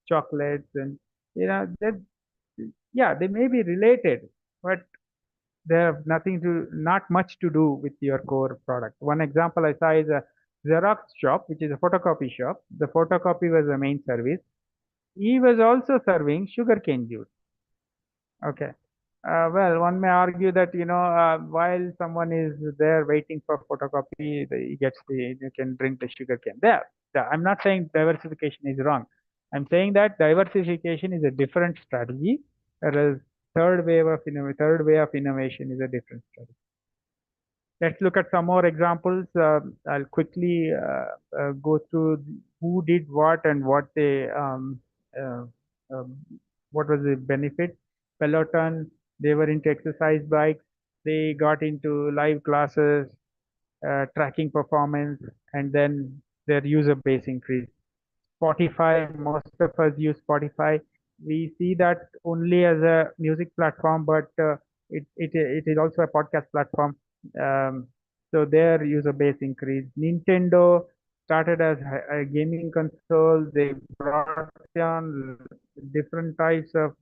chocolates, and that, yeah, they may be related, but they have not much to do with your core product. One example I saw is a Xerox shop, which is a photocopy shop. The photocopy was the main service. He was also serving sugarcane juice. Okay. Well, one may argue that while someone is there waiting for photocopy, you can drink the sugarcane there. I'm not saying diversification is wrong. I'm saying that diversification is a different strategy, whereas third way of innovation is a different strategy. Let's look at some more examples. I'll quickly go through who did what and uh, um, what was the benefit. Peloton, they were into exercise bikes. They got into live classes, tracking performance, and then their user base increased. Spotify, most of us use Spotify. We see that only as a music platform, but it is also a podcast platform. Um, so their user base increased. Nintendo started as a gaming console. They brought on different types of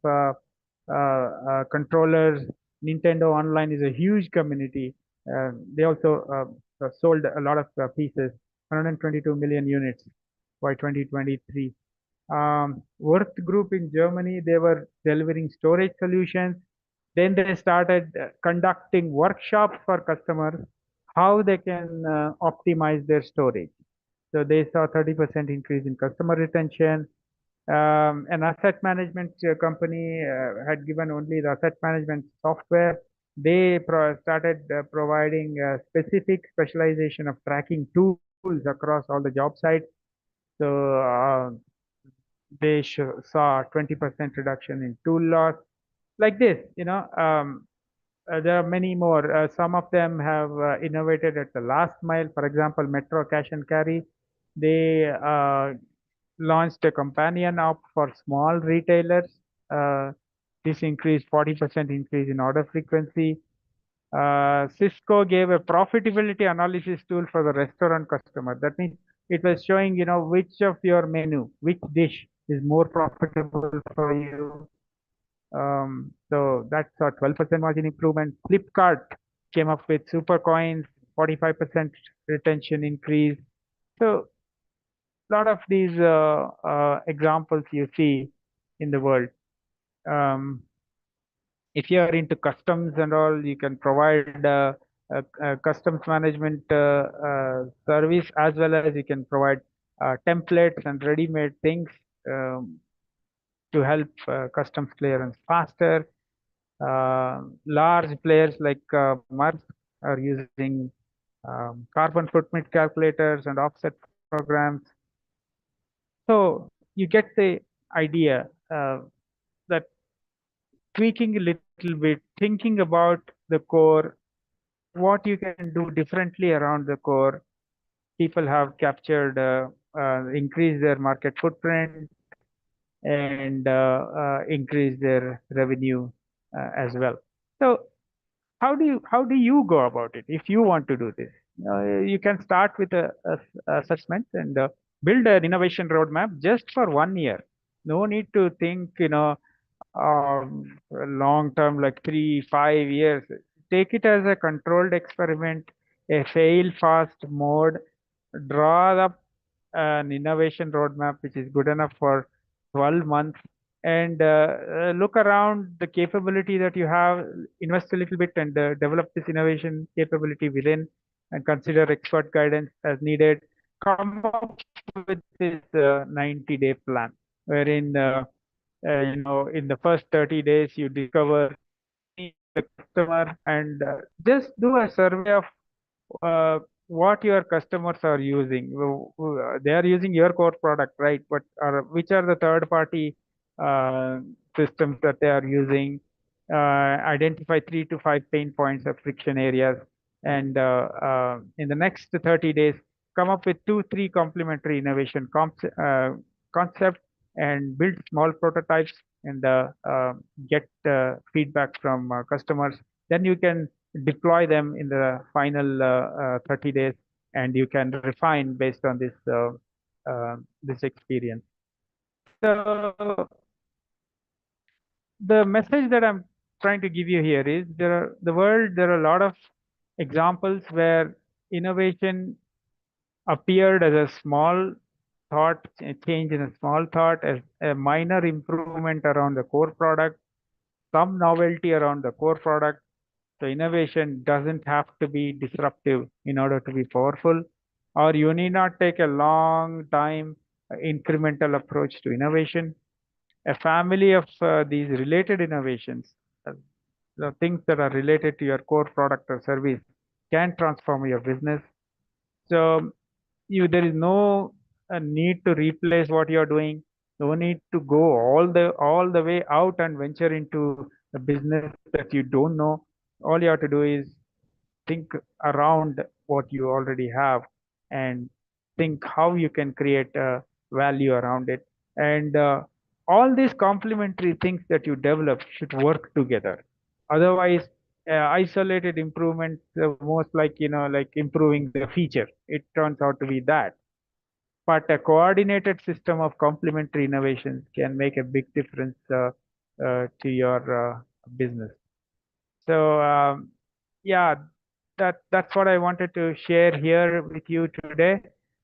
controllers. Nintendo Online is a huge community. They also sold a lot of pieces, 122 million units by 2023. Worth Group in Germany, they were delivering storage solutions. Then they started conducting workshops for customers, how they can optimize their storage. So they saw 30% increase in customer retention. An asset management company had given only the asset management software. They started providing specific specialization of tracking tools across all the job sites. So they saw 20% reduction in tool loss. Like this, there are many more. Some of them have innovated at the last mile. For example, Metro Cash and Carry, they launched a companion app for small retailers. This increased 40% increase in order frequency. Cisco gave a profitability analysis tool for the restaurant customer. That means it was showing, which of your menu, which dish is more profitable for you. So that's a 12% margin improvement. Flipkart came up with super coins, 45% retention increase. So a lot of these examples you see in the world. If you are into customs and all, you can provide customs management service, as well as you can provide templates and ready-made things to help customs clearance faster. Large players like Maersk are using carbon footprint calculators and offset programs. So you get the idea that tweaking a little bit, thinking about the core, what you can do differently around the core. People have captured, increased their market footprint, and increase their revenue as well. So how do you go about it if you want to do this? You can start with a assessment and build an innovation roadmap just for 1 year. No need to think, long term, like 3-5 years. Take it as a controlled experiment, a fail fast mode. Draw up an innovation roadmap which is good enough for 12 months, and look around the capability that you have, invest a little bit, and develop this innovation capability within, and consider expert guidance as needed. Come up with this 90-day plan, wherein in the first 30 days you discover the customer, and just do a survey of what your customers are using. They are using your core product, right? But which are the third party systems that they are using? Identify 3 to 5 pain points of friction areas, and in the next 30 days come up with 2-3 complementary innovation concepts, and build small prototypes, and get feedback from customers. Then you can deploy them in the final 30 days, and you can refine based on this experience. So the message that I'm trying to give you here is, there are a lot of examples where innovation appeared as a small thought, a change in a small thought, as a minor improvement around the core product, some novelty around the core product. So innovation doesn't have to be disruptive in order to be powerful, or you need not take a long time incremental approach to innovation. A family of these related innovations, the things that are related to your core product or service, can transform your business. So there is no need to replace what you're doing. No need to go all the way out and venture into a business that you don't know. All you have to do is think around what you already have, and think how you can create value around it. And all these complementary things that you develop should work together. Otherwise, isolated improvement, most like, like improving the feature, it turns out to be that. But a coordinated system of complementary innovations can make a big difference to your business. So yeah, that's what I wanted to share here with you today.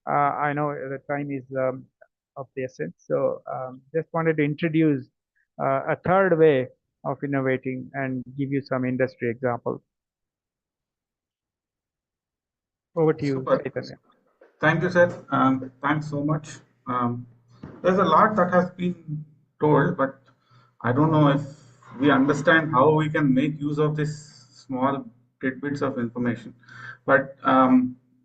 I know the time is of the essence, so just wanted to introduce a third way of innovating and give you some industry examples. Over to you, Super. Chaitanya. Thank you, sir. Thanks so much. There's a lot that has been told, but I don't know if we understand how we can make use of this small tidbits of information. But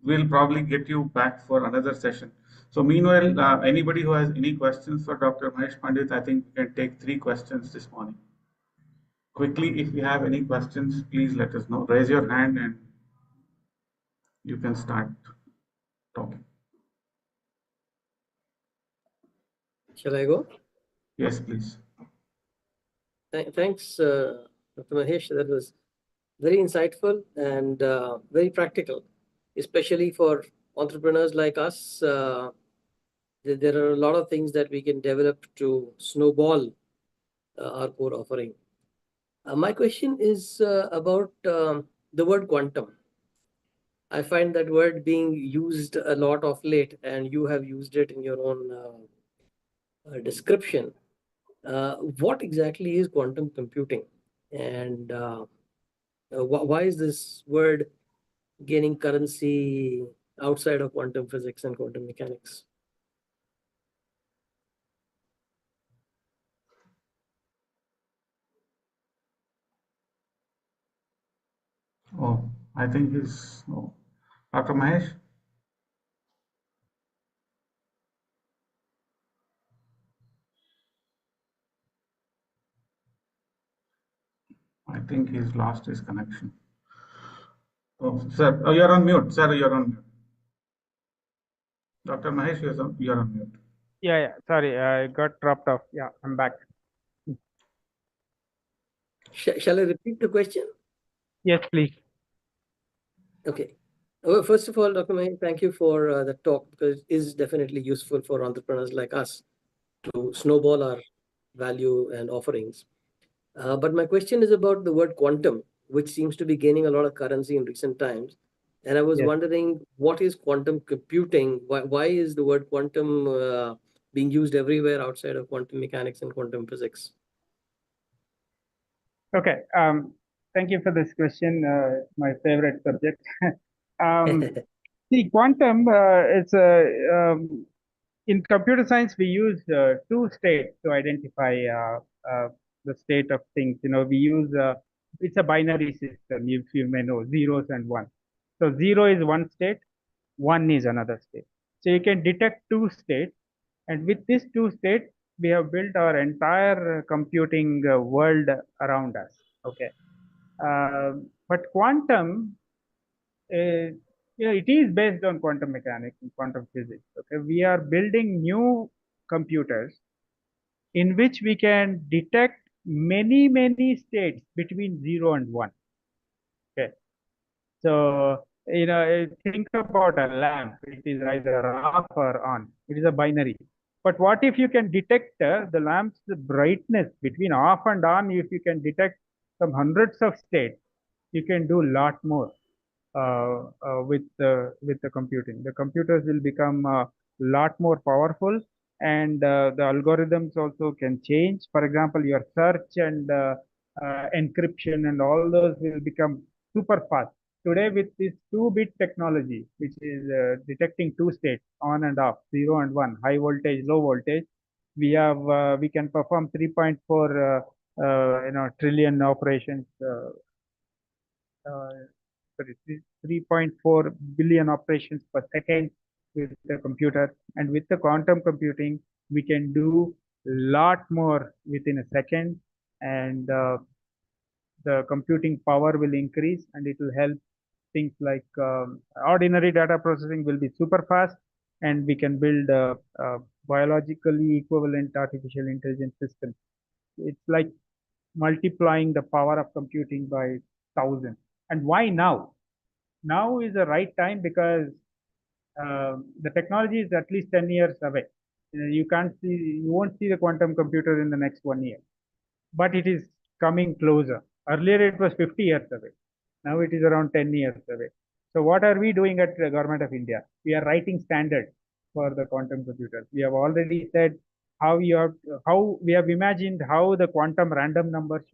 we'll probably get you back for another session. So meanwhile, anybody who has any questions for Dr. Mahesh Pandit, I think we can take 3 questions this morning. Quickly, if you have any questions, please let us know. Raise your hand and you can start talking. Shall I go? Yes, please. Thanks, Dr. Mahesh. That was very insightful and very practical, especially for entrepreneurs like us. There are a lot of things that we can develop to snowball our core offering. My question is about the word quantum. I find that word being used a lot of late, and you have used it in your own description. What exactly is quantum computing, and why is this word gaining currency outside of quantum physics and quantum mechanics? Oh, I think he's Dr. Mahesh. I think he's lost his connection. Oh, sir, you're on mute. Sir, you're on mute. Dr. Mahesh, you're on mute. Yeah. Sorry, I got dropped off. Yeah, I'm back. Shall I repeat the question? Yes, please. Okay. Well, first of all, Dr. Mahesh, thank you for the talk, because it is definitely useful for entrepreneurs like us to snowball our value and offerings. But my question is about the word quantum, which seems to be gaining a lot of currency in recent times. And I was Yes. wondering, what is quantum computing? Why is the word quantum being used everywhere outside of quantum mechanics and quantum physics? Okay. Thank you for this question. My favorite subject. See, quantum. In computer science, we use 2 states to identify the state of things. We use it's a binary system, if you may know, zeros and ones. So 0 is one state, 1 is another state. So you can detect 2 states, and with these 2 states, we have built our entire computing world around us. Okay. But quantum, it is based on quantum mechanics and quantum physics. Okay, we are building new computers in which we can detect many states between 0 and 1. Okay, so think about a lamp. It is either off or on. It is a binary. But what if you can detect the lamp's brightness between off and on? If you can detect some hundreds of states, you can do a lot more with the computing. The computers will become a lot more powerful, and the algorithms also can change. For example, your search and encryption and all those will become super fast. Today, with this 2-bit technology, which is detecting 2 states, on and off, 0 and 1, high voltage, low voltage, we can perform 3.4 trillion operations. Sorry, 3.4 billion operations per second with the computer. And with the quantum computing, we can do a lot more within a second, and the computing power will increase, and it will help things like ordinary data processing will be super fast, and we can build a biologically equivalent artificial intelligence system. It's like multiplying the power of computing by thousands. And why now? Now is the right time because the technology is at least 10 years away. You won't see the quantum computer in the next 1 year, but it is coming closer. Earlier it was 50 years away. Now it is around 10 years away. So what are we doing at the Government of India? We are writing standards for the quantum computers. We have already said how we have imagined how the quantum random number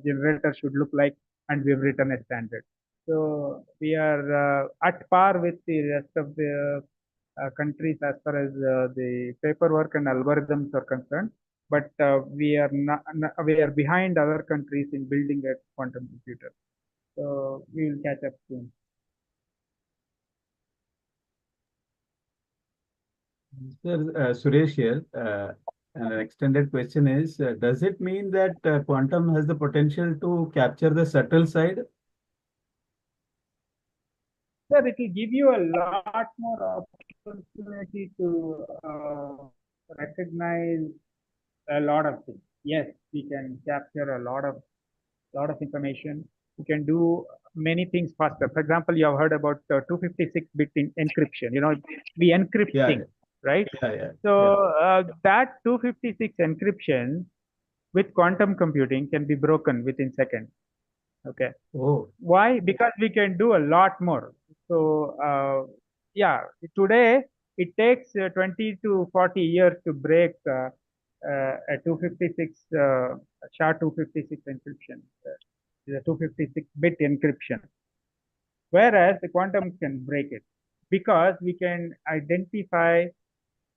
generator should look like, and we've written a standard. So we are at par with the rest of the countries as far as the paperwork and algorithms are concerned. But we are we are behind other countries in building a quantum computer. So we will catch up soon. Sir, Suresh here. An extended question is, does it mean that quantum has the potential to capture the subtle side? Sir, it will give you a lot more opportunity to recognize a lot of things. Yes, we can capture a lot of information. We can do many things faster. For example, you have heard about 256-bit encryption. You know, we encrypt things, right? So that 256 encryption with quantum computing can be broken within seconds. Okay. Oh. Why? Because we can do a lot more. So yeah, today it takes 20 to 40 years to break a 256 SHA-256 encryption, the 256-bit encryption. Whereas the quantum can break it because we can identify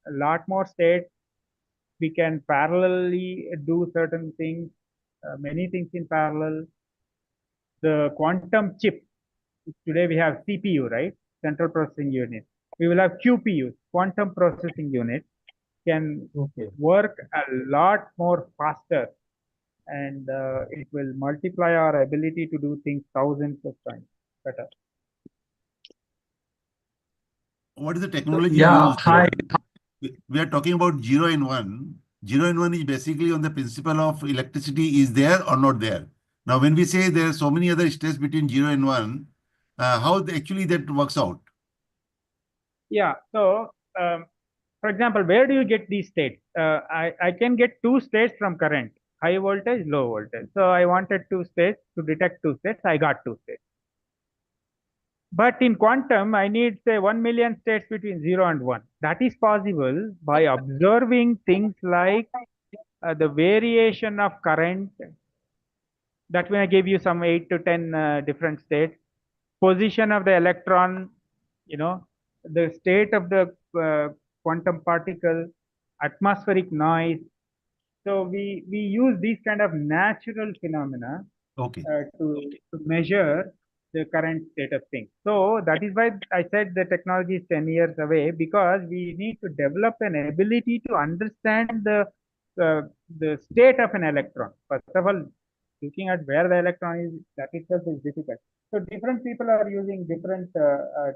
a lot more states. We can parallelly do certain things, many things in parallel. The quantum chip, today we have CPU, right? Central processing unit. We will have QPU, quantum processing unit, can work a lot more faster, and it will multiply our ability to do things thousands of times better. What is the technology Yeah, used? hi. We are talking about 0 and 1. 0 and 1 is basically on the principle of electricity is there or not there. Now, when we say there are so many other states between 0 and 1, how actually that works out? Yeah, so for example, where do you get these states? I can get two states from current, high voltage, low voltage. So I wanted two states to detect two states. I got two states. But in quantum, I need, say, 1 million states between 0 and 1. That is possible by observing things like the variation of current. That when I gave you some 8 to 10 different states, position of the electron, you know, the state of the quantum particle, atmospheric noise. So we use these kind of natural phenomena to measure the current state of things. So that is why I said the technology is 10 years away, because we need to develop an ability to understand the state of an electron. First of all, looking at where the electron is, that itself is difficult. So different people are using different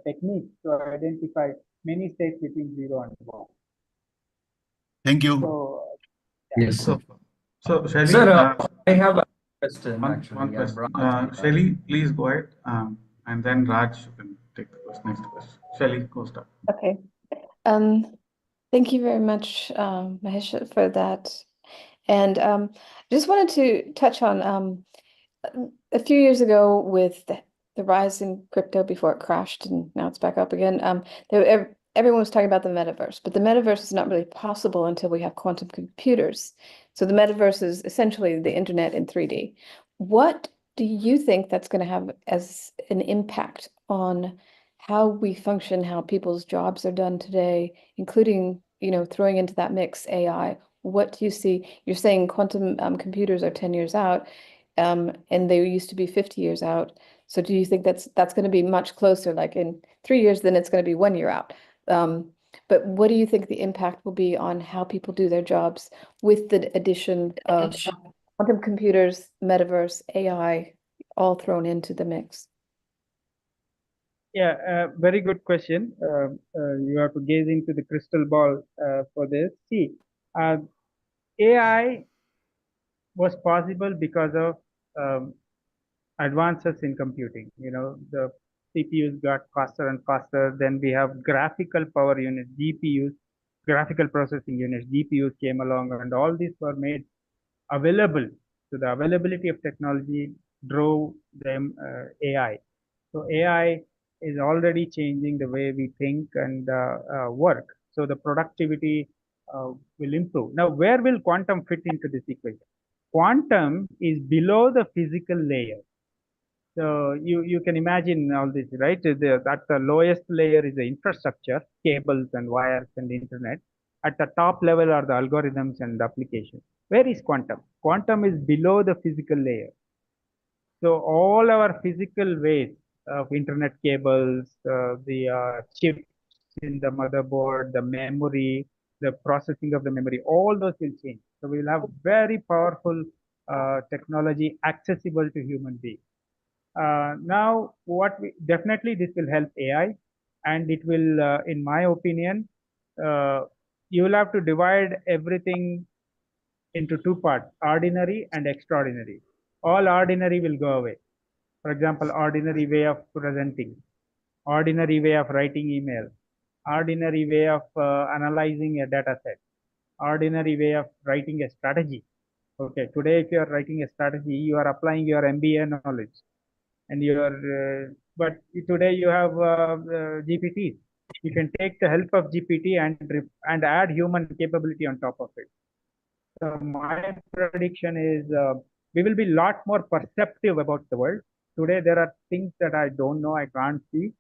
techniques to identify many states between 0 and 1. Thank you. So, Yes. So Shelly, Sir, I have a question one actually. question. Shelly, please go ahead, and then Raj can take the next question. Shelly, go start. Okay. Thank you very much, Mahesh, for that. And just wanted to touch on a few years ago with the rise in crypto before it crashed and now it's back up again. Everyone was talking about the metaverse, but the metaverse is not really possible until we have quantum computers. So the metaverse is essentially the internet in 3D. What do you think that's going to have as an impact on how we function, how people's jobs are done today, including, you know, throwing into that mix AI? What do you see? You're saying quantum computers are 10 years out, and they used to be 50 years out. So do you think that's going to be much closer, like in 3 years, then it's going to be 1 year out? But what do you think the impact will be on how people do their jobs with the addition of quantum computers, metaverse, AI, all thrown into the mix? Yeah, very good question. You have to gaze into the crystal ball for this. See, AI was possible because of advances in computing. You know, the CPUs got faster and faster. Then we have graphical power units, GPUs, graphical processing units, GPUs came along, and all these were made available. So the availability of technology drove them AI. So AI is already changing the way we think and work. So the productivity will improve. Now, where will quantum fit into this equation? Quantum is below the physical layer. So you can imagine all this, right? At the lowest layer is the infrastructure, cables and wires and internet. At the top level are the algorithms and applications. Where is quantum? Quantum is below the physical layer. So all our physical ways of internet cables, the chips in the motherboard, the memory, the processing of the memory, all those will change. So we will have very powerful technology accessible to human beings. Now, definitely this will help AI, and it will, in my opinion, you will have to divide everything into two parts: ordinary and extraordinary. All ordinary will go away. For example, ordinary way of presenting, ordinary way of writing email, ordinary way of analyzing a data set, ordinary way of writing a strategy. Okay, today if you are writing a strategy, you are applying your MBA knowledge, and you are, but today you have GPTs. You can take the help of GPT and add human capability on top of it. So my prediction is we will be a lot more perceptive about the world. Today there are things that I don't know, I can't see,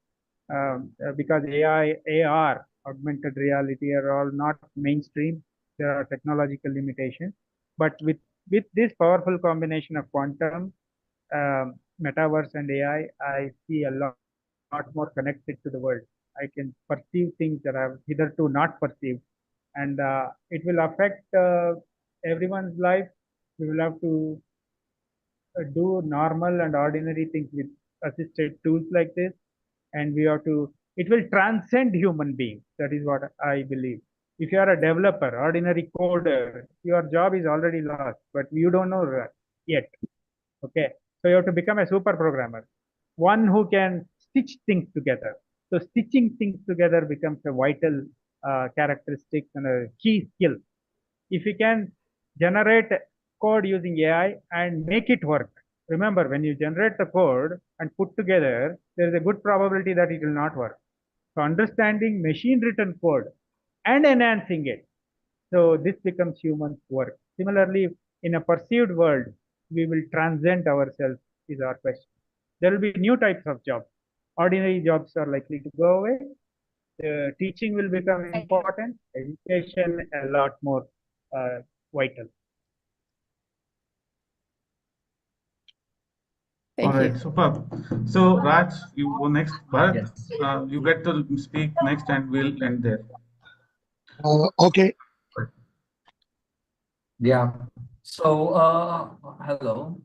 because AI, AR, augmented reality, are all not mainstream. There are technological limitations. But with this powerful combination of quantum, metaverse and AI, I see a lot more connected to the world. I can perceive things that I've hitherto not perceived, and it will affect everyone's life. We will have to do normal and ordinary things with assisted tools like this, and we have to. It will transcend human beings. That is what I believe. If you are a developer, ordinary coder, your job is already lost, but you don't know that yet. Okay, so you have to become a super programmer, one who can stitch things together. So stitching things together becomes a vital characteristic and a key skill. If you can generate code using AI and make it work, remember when you generate the code and put together, there is a good probability that it will not work. So understanding machine written code and enhancing it, so this becomes human work. Similarly, in a perceived world, we will transcend ourselves is our question. There will be new types of jobs. Ordinary jobs are likely to go away. Teaching will become important. Education a lot more vital. All right, super. So Raj, you go next. Bharat, you get to speak next, and we'll end there. Okay. Yeah. So, hello.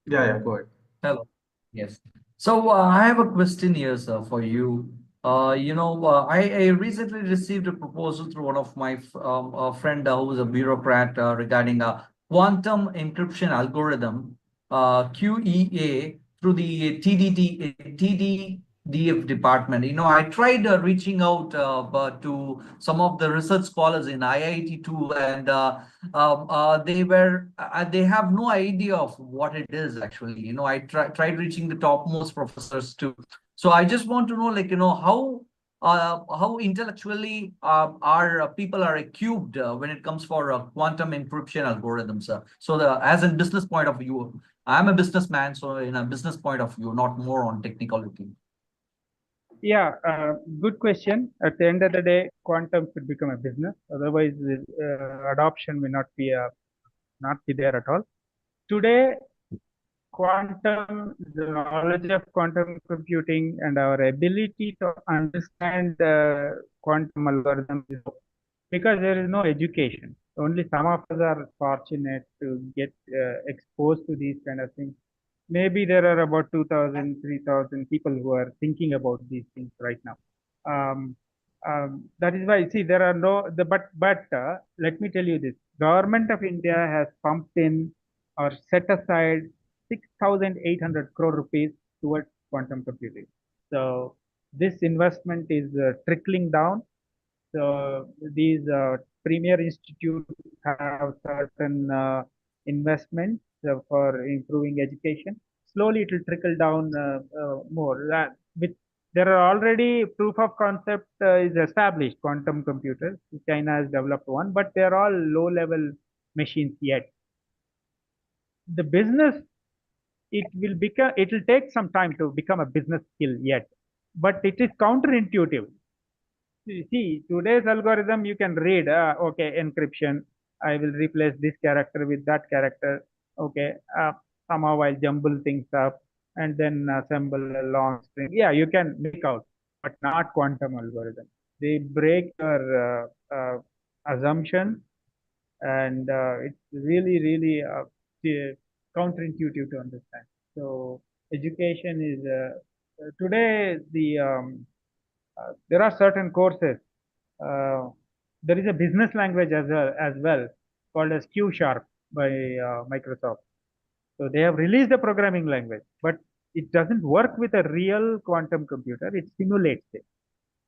Yeah, go ahead. Hello. Yes. So I have a question here, sir, for you. I recently received a proposal through one of my friend who is a bureaucrat regarding a quantum encryption algorithm, QEA, through the TDDF department. I tried reaching out to some of the research scholars in IIT too, and they have no idea of what it is actually. I tried reaching the topmost professors too. So I just want to know, how intellectually our people are equipped when it comes for quantum encryption algorithms. So as a business point of view, I'm a businessman, so in a business point of view, not more on technicality. Yeah, good question. At the end of the day, quantum should become a business. Otherwise, adoption may not be there at all. Today, the knowledge of quantum computing and our ability to understand quantum algorithms is low, because there is no education. Only some of us are fortunate to get exposed to these kind of things. Maybe there are about 2,000, 3,000 people who are thinking about these things right now. That is why, see, there are but let me tell you this. Government of India has pumped in or set aside 6,800 crore rupees towards quantum computing. So this investment is trickling down. So these premier institutes have certain investments for improving education. Slowly, it will trickle down more. There are already proof of concept is established. Quantum computers. China has developed one, but they are all low-level machines yet. The business it will take some time to become a business skill yet, but it is counterintuitive. See, today's algorithm, you can read, okay, encryption, I will replace this character with that character. Okay, somehow I'll jumble things up and then assemble a long string. Yeah, you can make out, but not quantum algorithm. They break your assumptions, and it's really, really counterintuitive to understand. So education is today there are certain courses. There is a business language as well called as Q Sharp by Microsoft. So they have released a programming language, but it doesn't work with a real quantum computer. It simulates it.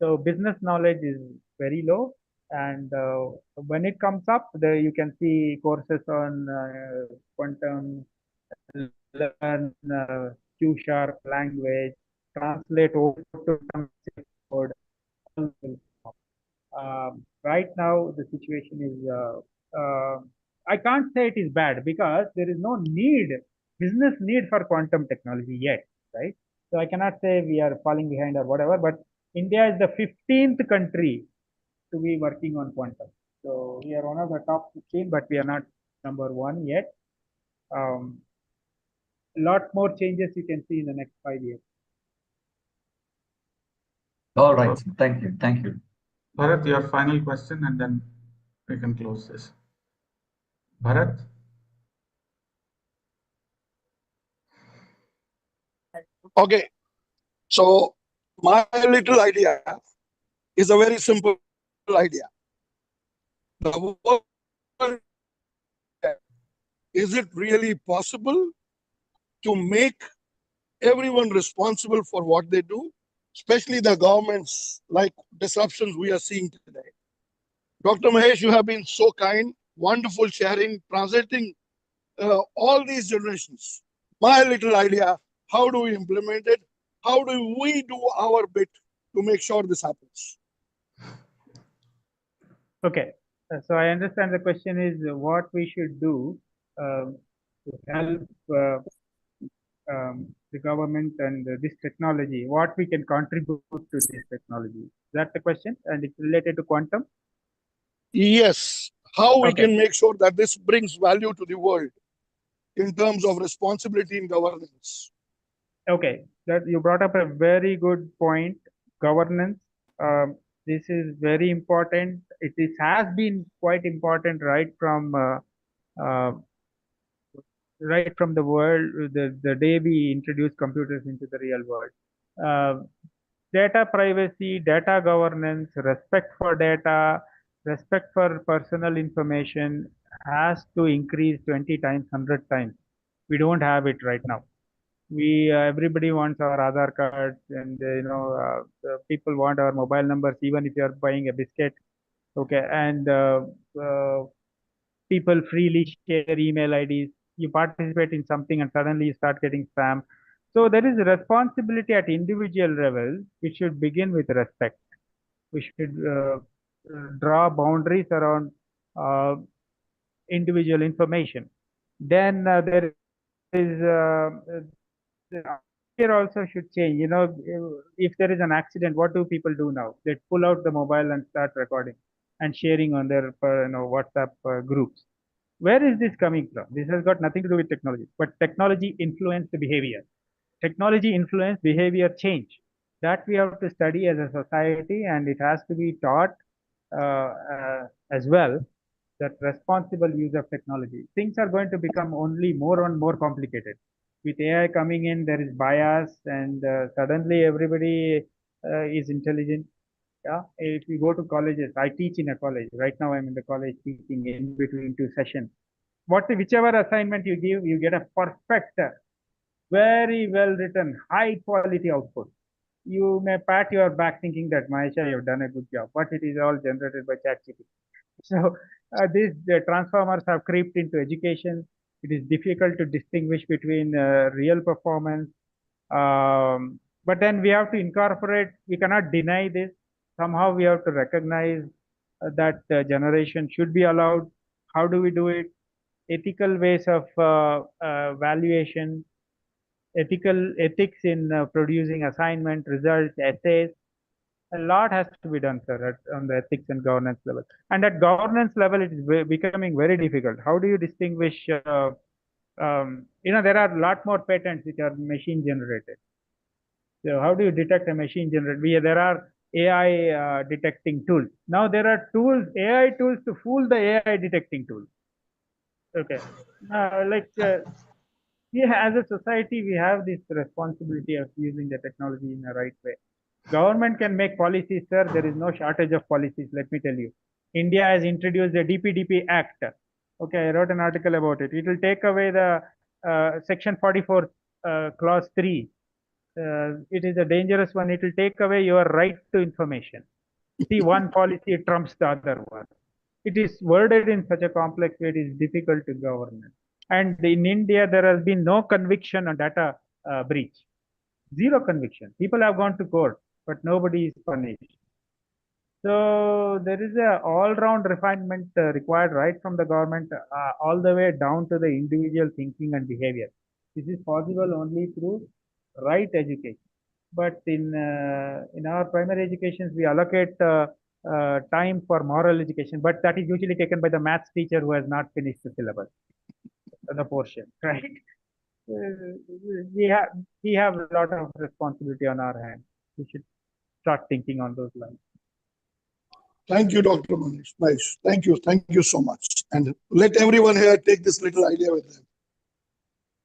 So business knowledge is very low, and when it comes up, there you can see courses on quantum, learn Q Sharp language, translate over to some code. Right now, the situation is, I can't say it is bad because there is no business need for quantum technology yet, right? So I cannot say we are falling behind or whatever, but India is the 15th country to be working on quantum. So we are one of the top 15, but we are not number one yet. A lot more changes you can see in the next 5 years. All right. Thank you. Thank you. Bharat, your final question, and then we can close this. Bharat? Okay, so my little idea is a very simple idea. The world, is it really possible to make everyone responsible for what they do, especially the governments, like disruptions we are seeing today? Dr. Mahesh, you have been so kind, wonderful sharing, translating all these generations. My little idea, how do we implement it? How do we do our bit to make sure this happens? Okay, so I understand the question is what we should do to help the government and this technology, what we can contribute to this technology. Is that the question? And it's related to quantum? Yes, how we Okay. can make sure that this brings value to the world in terms of responsibility in governance. Okay, that you brought up a very good point. Governance. This is very important. Has been quite important uh, right from the world, the day we introduced computers into the real world. Data privacy, data governance, respect for data, respect for personal information has to increase 20 times, 100 times. We don't have it right now. Everybody wants our Aadhaar cards, and the people want our mobile numbers, even if you are buying a biscuit. Okay, and people freely share email IDs. You participate in something and suddenly you start getting spam. So there is a responsibility at individual level. We should begin with respect. We should draw boundaries around uh, individual information. Then there is here also should change. If there is an accident, what do people do now? They pull out the mobile and start recording and sharing on their WhatsApp groups. Where is this coming from? This has got nothing to do with technology, but technology influenced behavior. Technology influenced behavior change. That we have to study as a society, and it has to be taught as well, that responsible use of technology. Things are going to become only more and more complicated. With AI coming in, there is bias, and suddenly everybody is intelligent. Yeah, if you go to colleges, I teach in a college. Right now, I'm in the college teaching in between two sessions. Whichever assignment you give, you get a perfect, very well written, high quality output. You may pat your back thinking that Mahisha, you've done a good job, but it is all generated by ChatGPT. So these transformers have creeped into education. It is difficult to distinguish between real performance. But then we have to incorporate, we cannot deny this. Somehow we have to recognize that generation should be allowed. How do we do it? Ethical ways of valuation, ethics in producing assignment, results, essays. A lot has to be done, sir, on the ethics and governance level. And at governance level, it is becoming very difficult. How do you distinguish? There are a lot more patents which are machine generated. So how do you detect a machine generated? There are AI detecting tools. Now there are tools, AI tools to fool the AI detecting tools. Okay, as a society, we have this responsibility of using the technology in the right way. Government can make policies, sir. There is no shortage of policies. Let me tell you, India has introduced the DPDP Act. Okay, I wrote an article about it. It will take away the Section 44, Clause 3. It is a dangerous one. It will take away your right to information. See, one policy trumps the other one. It is worded in such a complex way, it is difficult to govern. And in India, there has been no conviction on data breach. Zero conviction. People have gone to court, but nobody is punished. So there is a all-round refinement required right from the government all the way down to the individual thinking and behavior. This is possible only through right education. But in our primary educations, we allocate time for moral education, but that is usually taken by the maths teacher who has not finished the syllabus, the portion, right? We have a lot of responsibility on our hands. We should start thinking on those lines. Thank you, Dr. Manish. Nice. Thank you. Thank you so much. And let everyone here take this little idea with them.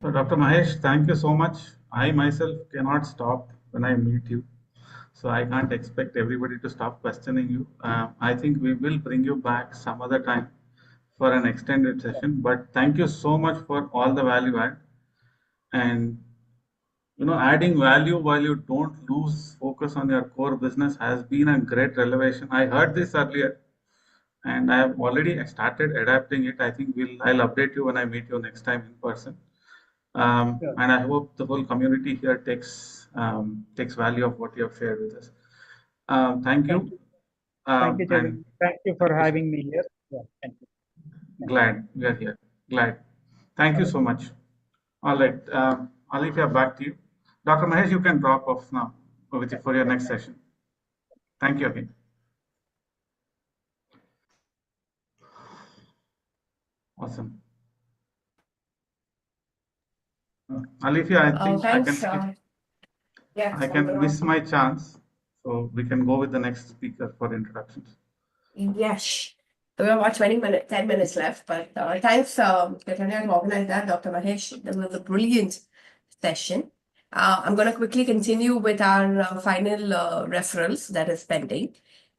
So, Dr. Mahesh, thank you so much. I myself cannot stop when I meet you. So I can't expect everybody to stop questioning you. I think we will bring you back some other time for an extended session. But thank you so much for all the value add. And adding value while you don't lose focus on your core business has been a great revelation. I heard this earlier, and I have already started adapting it. I think I'll update you when I meet you next time in person. Sure. And I hope the whole community here takes value of what you have shared with us. Thank you. Thank you, Chairman. Thank you for having me here. Yeah, thank you. Glad we are here. Glad. Thank you so much. All right. Alifia, back to you. Dr. Mahesh, you can drop off now for your next session. Thank you again. Awesome. Alifia, I think I can miss my chance. So we can go with the next speaker for introductions. Yes. So we have about 10 minutes left, but thanks, Chaitanya, to organize that, Dr. Mahesh. This was a brilliant session. I'm going to quickly continue with our final referrals that is pending.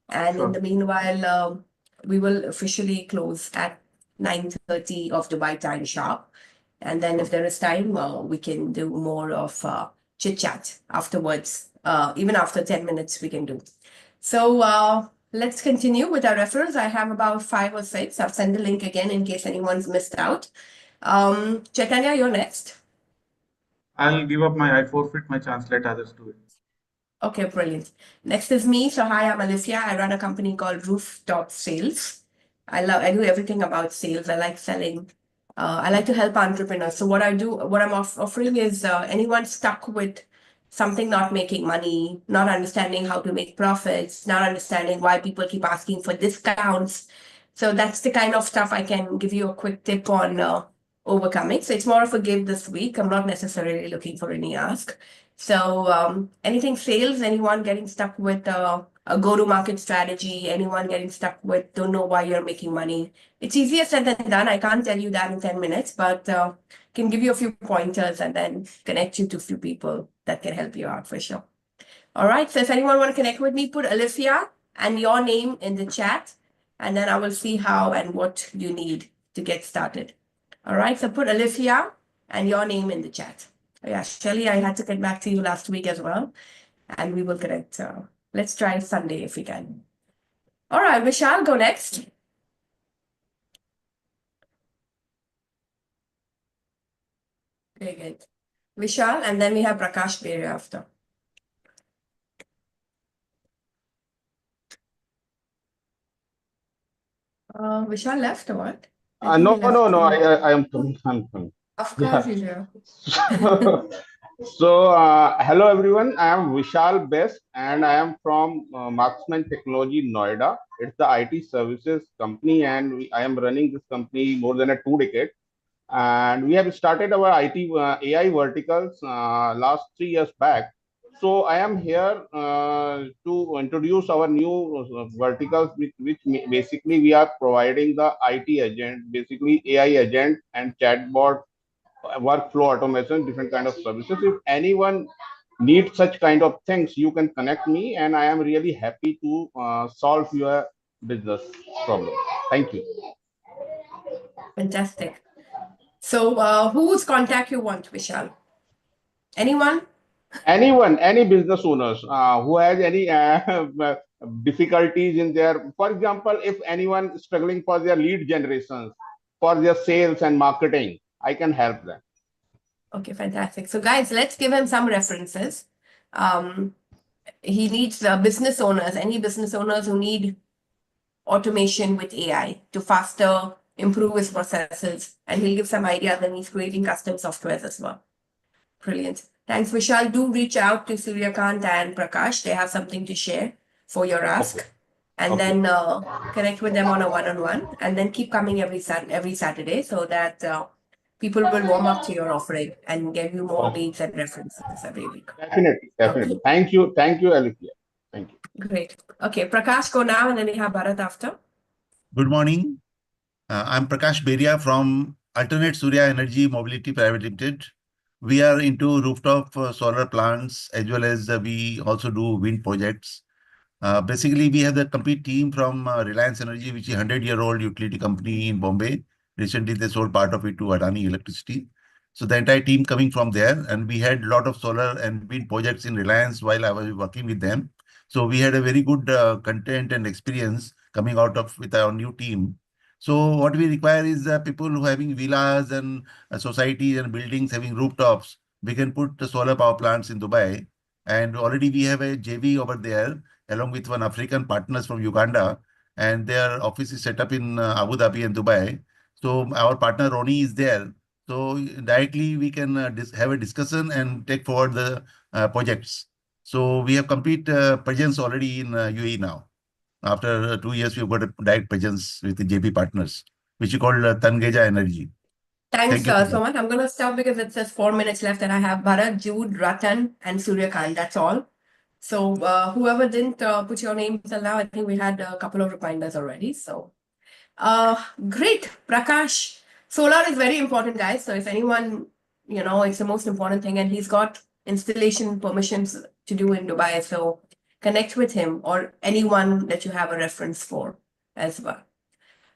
And in the meanwhile, we will officially close at 9:30 of Dubai time sharp. And then if there is time, we can do more of chit chat afterwards. Even after 10 minutes, we can do. So let's continue with our referrals. I have about 5 or 6. I'll send the link again in case anyone's missed out. Chaitanya, you're next. I'll give up I forfeit my chance, let others do it. Okay, brilliant. Next is me. So hi, I'm Alicia. I run a company called Rooftop Sales. I do everything about sales. I like selling. I like to help entrepreneurs. So what I'm offering is anyone stuck with something not making money, not understanding how to make profits, not understanding why people keep asking for discounts. So that's the kind of stuff I can give you a quick tip on overcoming. So it's more of a give this week. I'm not necessarily looking for any ask. So anything sales, anyone getting stuck with a go-to-market strategy, anyone getting stuck with don't know why you're making money. It's easier said than done. I can't tell you that in 10 minutes, but can give you a few pointers and then connect you to a few people that can help you out for sure. All right, so if anyone want to connect with me, put Alicia and your name in the chat, and then I will see how and what you need to get started. All right, so put Alicia and your name in the chat. Yeah, Shelly, I had to get back to you last week as well, and we will connect. Let's try Sunday if we can. All right, Vishal, go next. Very good. Vishal, and then we have Prakash Bere after. Vishal left or what? No. I am coming. Of course, he's here. So, hello everyone. I am Vishal Best, and I am from Marksman Technology, Noida. It's the IT services company, and I am running this company more than a 2 decade. And we have started our IT AI verticals last 3 years back. So I am here to introduce our new verticals, which basically we are providing the IT agent, basically AI agent and chatbot workflow automation, different kind of services. If anyone needs such kind of things, you can connect me, and I am really happy to solve your business problem. Thank you. Fantastic. So, whose contact you want, Vishal? Anyone? Anyone, any business owners who has any difficulties in their, for example, if anyone struggling for their lead generations, for their sales and marketing, I can help them. Okay, fantastic. So, guys, let's give him some references. He needs business owners, any business owners who need automation with AI to faster improve his processes, and he'll give some ideas, and he's creating custom softwares as well. Brilliant. Thanks, Vishal. Do reach out to Suryakant and Prakash. They have something to share for your ask. Okay. And Okay. then connect with them on a one-on-one, and then keep coming every Saturday so that people will warm up to your offering and give you more Okay. leads and references every week. Definitely, definitely. Okay, Thank you, Alithia. Thank you. great. Okay, Prakash, go now, and then we have Bharat after. Good morning. I'm Prakash Beria from Alternate Surya Energy Mobility Private Limited. We are into rooftop solar plants, as well as we also do wind projects. Basically, we have the complete team from Reliance Energy, which is a 100-year-old utility company in Bombay. Recently, they sold part of it to Adani Electricity. So the entire team coming from there, and we had a lot of solar and wind projects in Reliance while I was working with them. So we had a very good content and experience coming out of with our new team. So what we require is people who having villas and societies and buildings having rooftops. We can put the solar power plants in Dubai, and already we have a JV over there along with one African partners from Uganda, and their office is set up in Abu Dhabi and Dubai. So our partner Roni is there. So directly we can have a discussion and take forward the projects. So we have complete presence already in UAE now. After 2 years, we've got a direct presence with the JP partners, which is called Tangeja Energy. Thanks Thank you. so much. I'm going to stop because it says 4 minutes left, and I have Bharat, Jude, Ratan, and Suryakant. That's all. So whoever didn't put your name till now, I think we had a couple of reminders already. So great, Prakash. Solar is very important, guys. So if anyone, it's the most important thing, and he's got installation permissions to do in Dubai. So connect with him or anyone that you have a reference for as well.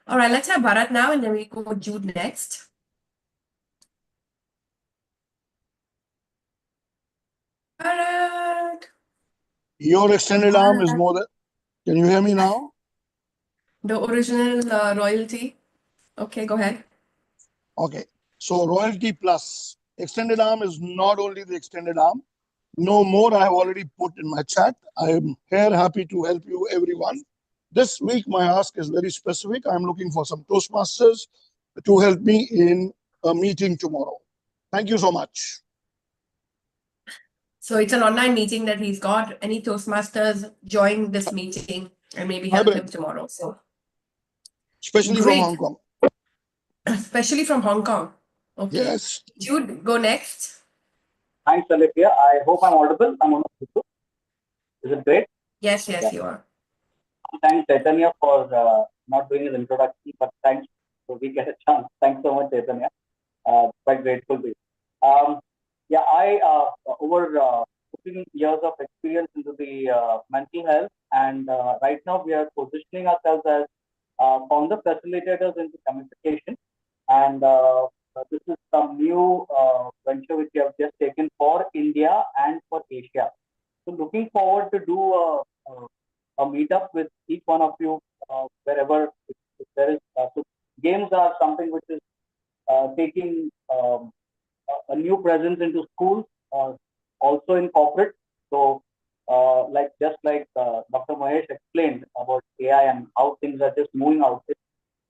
All right, let's have Bharat now, and then we go Jude next. Bharat. Your extended arm is more than. Can you hear me now? The original royalty. Okay, go ahead. Okay. So royalty plus extended arm is not only the extended arm. No more I have already put in my chat. I am here happy to help you everyone. This week my ask is very specific. I'm looking for some Toastmasters to help me in a meeting tomorrow. Thank you so much. So it's an online meeting that he's got. Any Toastmasters join this meeting and maybe help him tomorrow. So especially great. from Hong Kong. Especially from Hong Kong. Okay. Yes. Jude, go next. Thanks, Alithia. I hope I'm audible. I'm audible. Is it great? Yes, you are. Thanks, Chaitanya, for not doing his introduction, but thanks so we get a chance. Thanks so much, Chaitanya. Quite grateful to you. I over 15 years of experience into the mental health, and right now we are positioning ourselves as founder facilitators into gamification, and this is some new venture which we have just taken for India and for Asia. So looking forward to do a meetup with each one of you wherever if there is. So games are something which is taking a new presence into schools, also in corporate. So, like Dr. Mahesh explained about AI and how things are just moving out,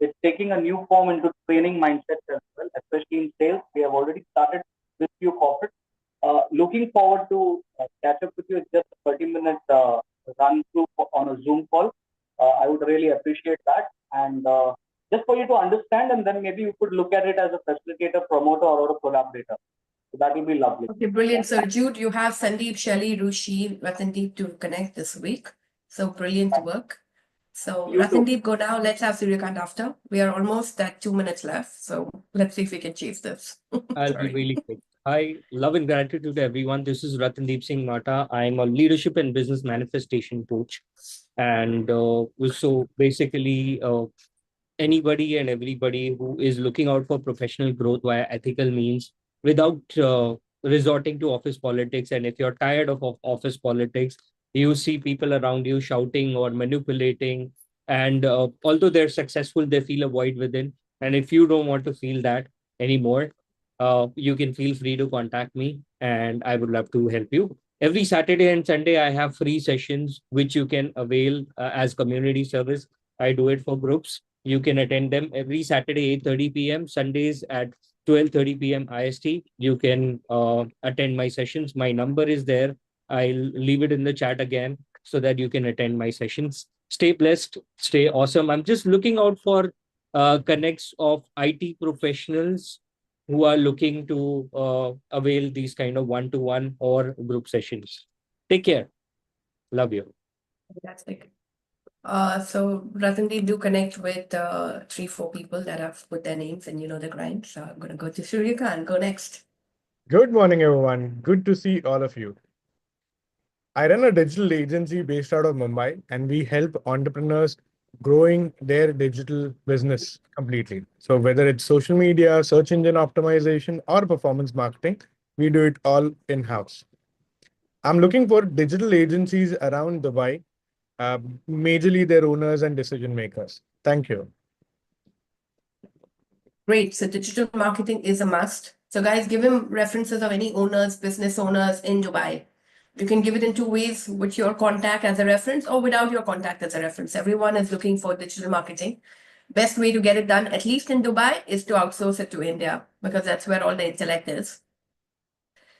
it's taking a new form into training mindsets as well, especially in sales. We have already started with few corporates. Looking I would really appreciate that. And just for you to understand, and then maybe you could look at it as a facilitator, promoter, or a collaborator. So that will be lovely. Okay, brilliant. So Jude, you have Sandeep, Shelly, Rushi, Ratandeep to connect this week. So brilliant work. So You too. Ratandeep, go now. Let's have Suryakant after. We are almost at 2 minutes left. So let's see if we can chase this. I'll be Sorry. really quick. Hi, love and gratitude to everyone. This is Ratandeep Singh Mata. I'm a leadership and business manifestation coach. And so basically, anybody and everybody who is looking out for professional growth via ethical means without resorting to office politics. And if you're tired of office politics, you see people around you shouting or manipulating. And although they're successful, they feel a void within. And if you don't want to feel that anymore, you can feel free to contact me and I would love to help you. Every Saturday and Sunday, I have free sessions which you can avail as community service. I do it for groups. You can attend them every Saturday, 8:30 p.m., Sundays at 12:30 p.m. IST. You can attend my sessions. My number is there. I'll leave it in the chat again so that you can attend my sessions. Stay blessed, stay awesome. I'm just looking out for connects of IT professionals who are looking to avail these kind of one-to-one or group sessions. Take care. Love you. Fantastic. So Ratandeep, do connect with 3-4 people that have put their names and you know the grind. So I'm gonna go to Suryakant. Go next. Good morning, everyone. Good to see all of you. I run a digital agency based out of Mumbai, and we help entrepreneurs growing their digital business completely. So whether it's social media, search engine optimization, or performance marketing, we do it all in-house. I'm looking for digital agencies around Dubai, majorly their owners and decision makers. Thank you. Great. So digital marketing is a must. So guys, give him references of any owners, business owners in Dubai. You can give it in 2 ways, with your contact as a reference or without your contact as a reference. Everyone is looking for digital marketing. Best way to get it done, at least in Dubai, is to outsource it to India because that's where all the intellect is.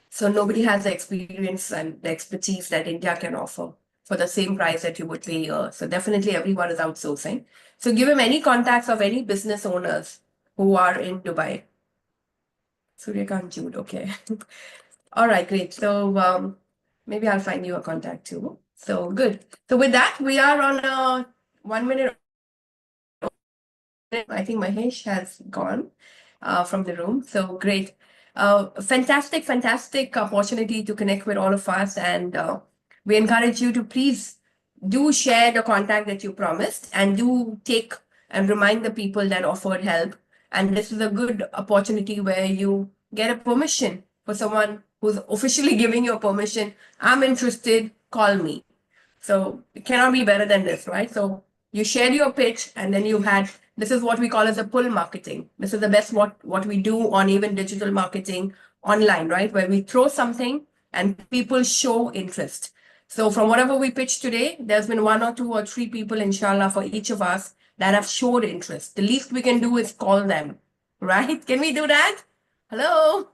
So nobody has the experience and the expertise that India can offer for the same price that you would pay here. So definitely everyone is outsourcing. So give him any contacts of any business owners who are in Dubai. Suryakant Jude, okay. All right, great. So maybe I'll find you a contact too. So good. So with that, we are on a 1 minute. I think Mahesh has gone from the room. So great. Fantastic opportunity to connect with all of us. And we encourage you to please do share the contact that you promised and do take and remind the people that offered help. And this is a good opportunity where you get a permission for someone who's officially giving you a permission. I'm interested, call me. So it cannot be better than this, right? So you shared your pitch and then you had, this is what we call as a pull marketing. This is the best what we do on even digital marketing online, right? Where we throw something and people show interest. So from whatever we pitched today, there's been 1 or 2 or 3 people, inshallah, for each of us that have showed interest. The least we can do is call them, right? Can we do that? Hello?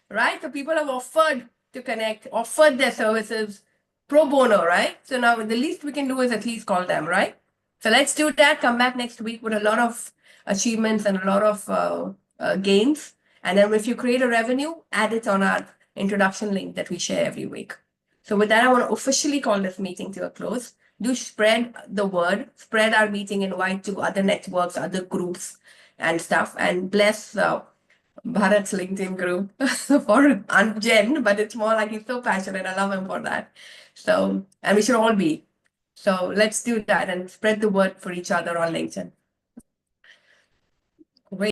Right? So people have offered to connect, offered their services pro bono, right? So now the least we can do is at least call them, right? So let's do that. Come back next week with a lot of achievements and a lot of gains. And then if you create a revenue, add it on our introduction link that we share every week. So with that, I want to officially call this meeting to a close. Do spread the word, spread our meeting, invite to other networks, other groups and stuff, and bless Bharat's LinkedIn group for Jen, but it's more like he's so passionate. I love him for that. So, and we should all be. So let's do that and spread the word for each other on LinkedIn.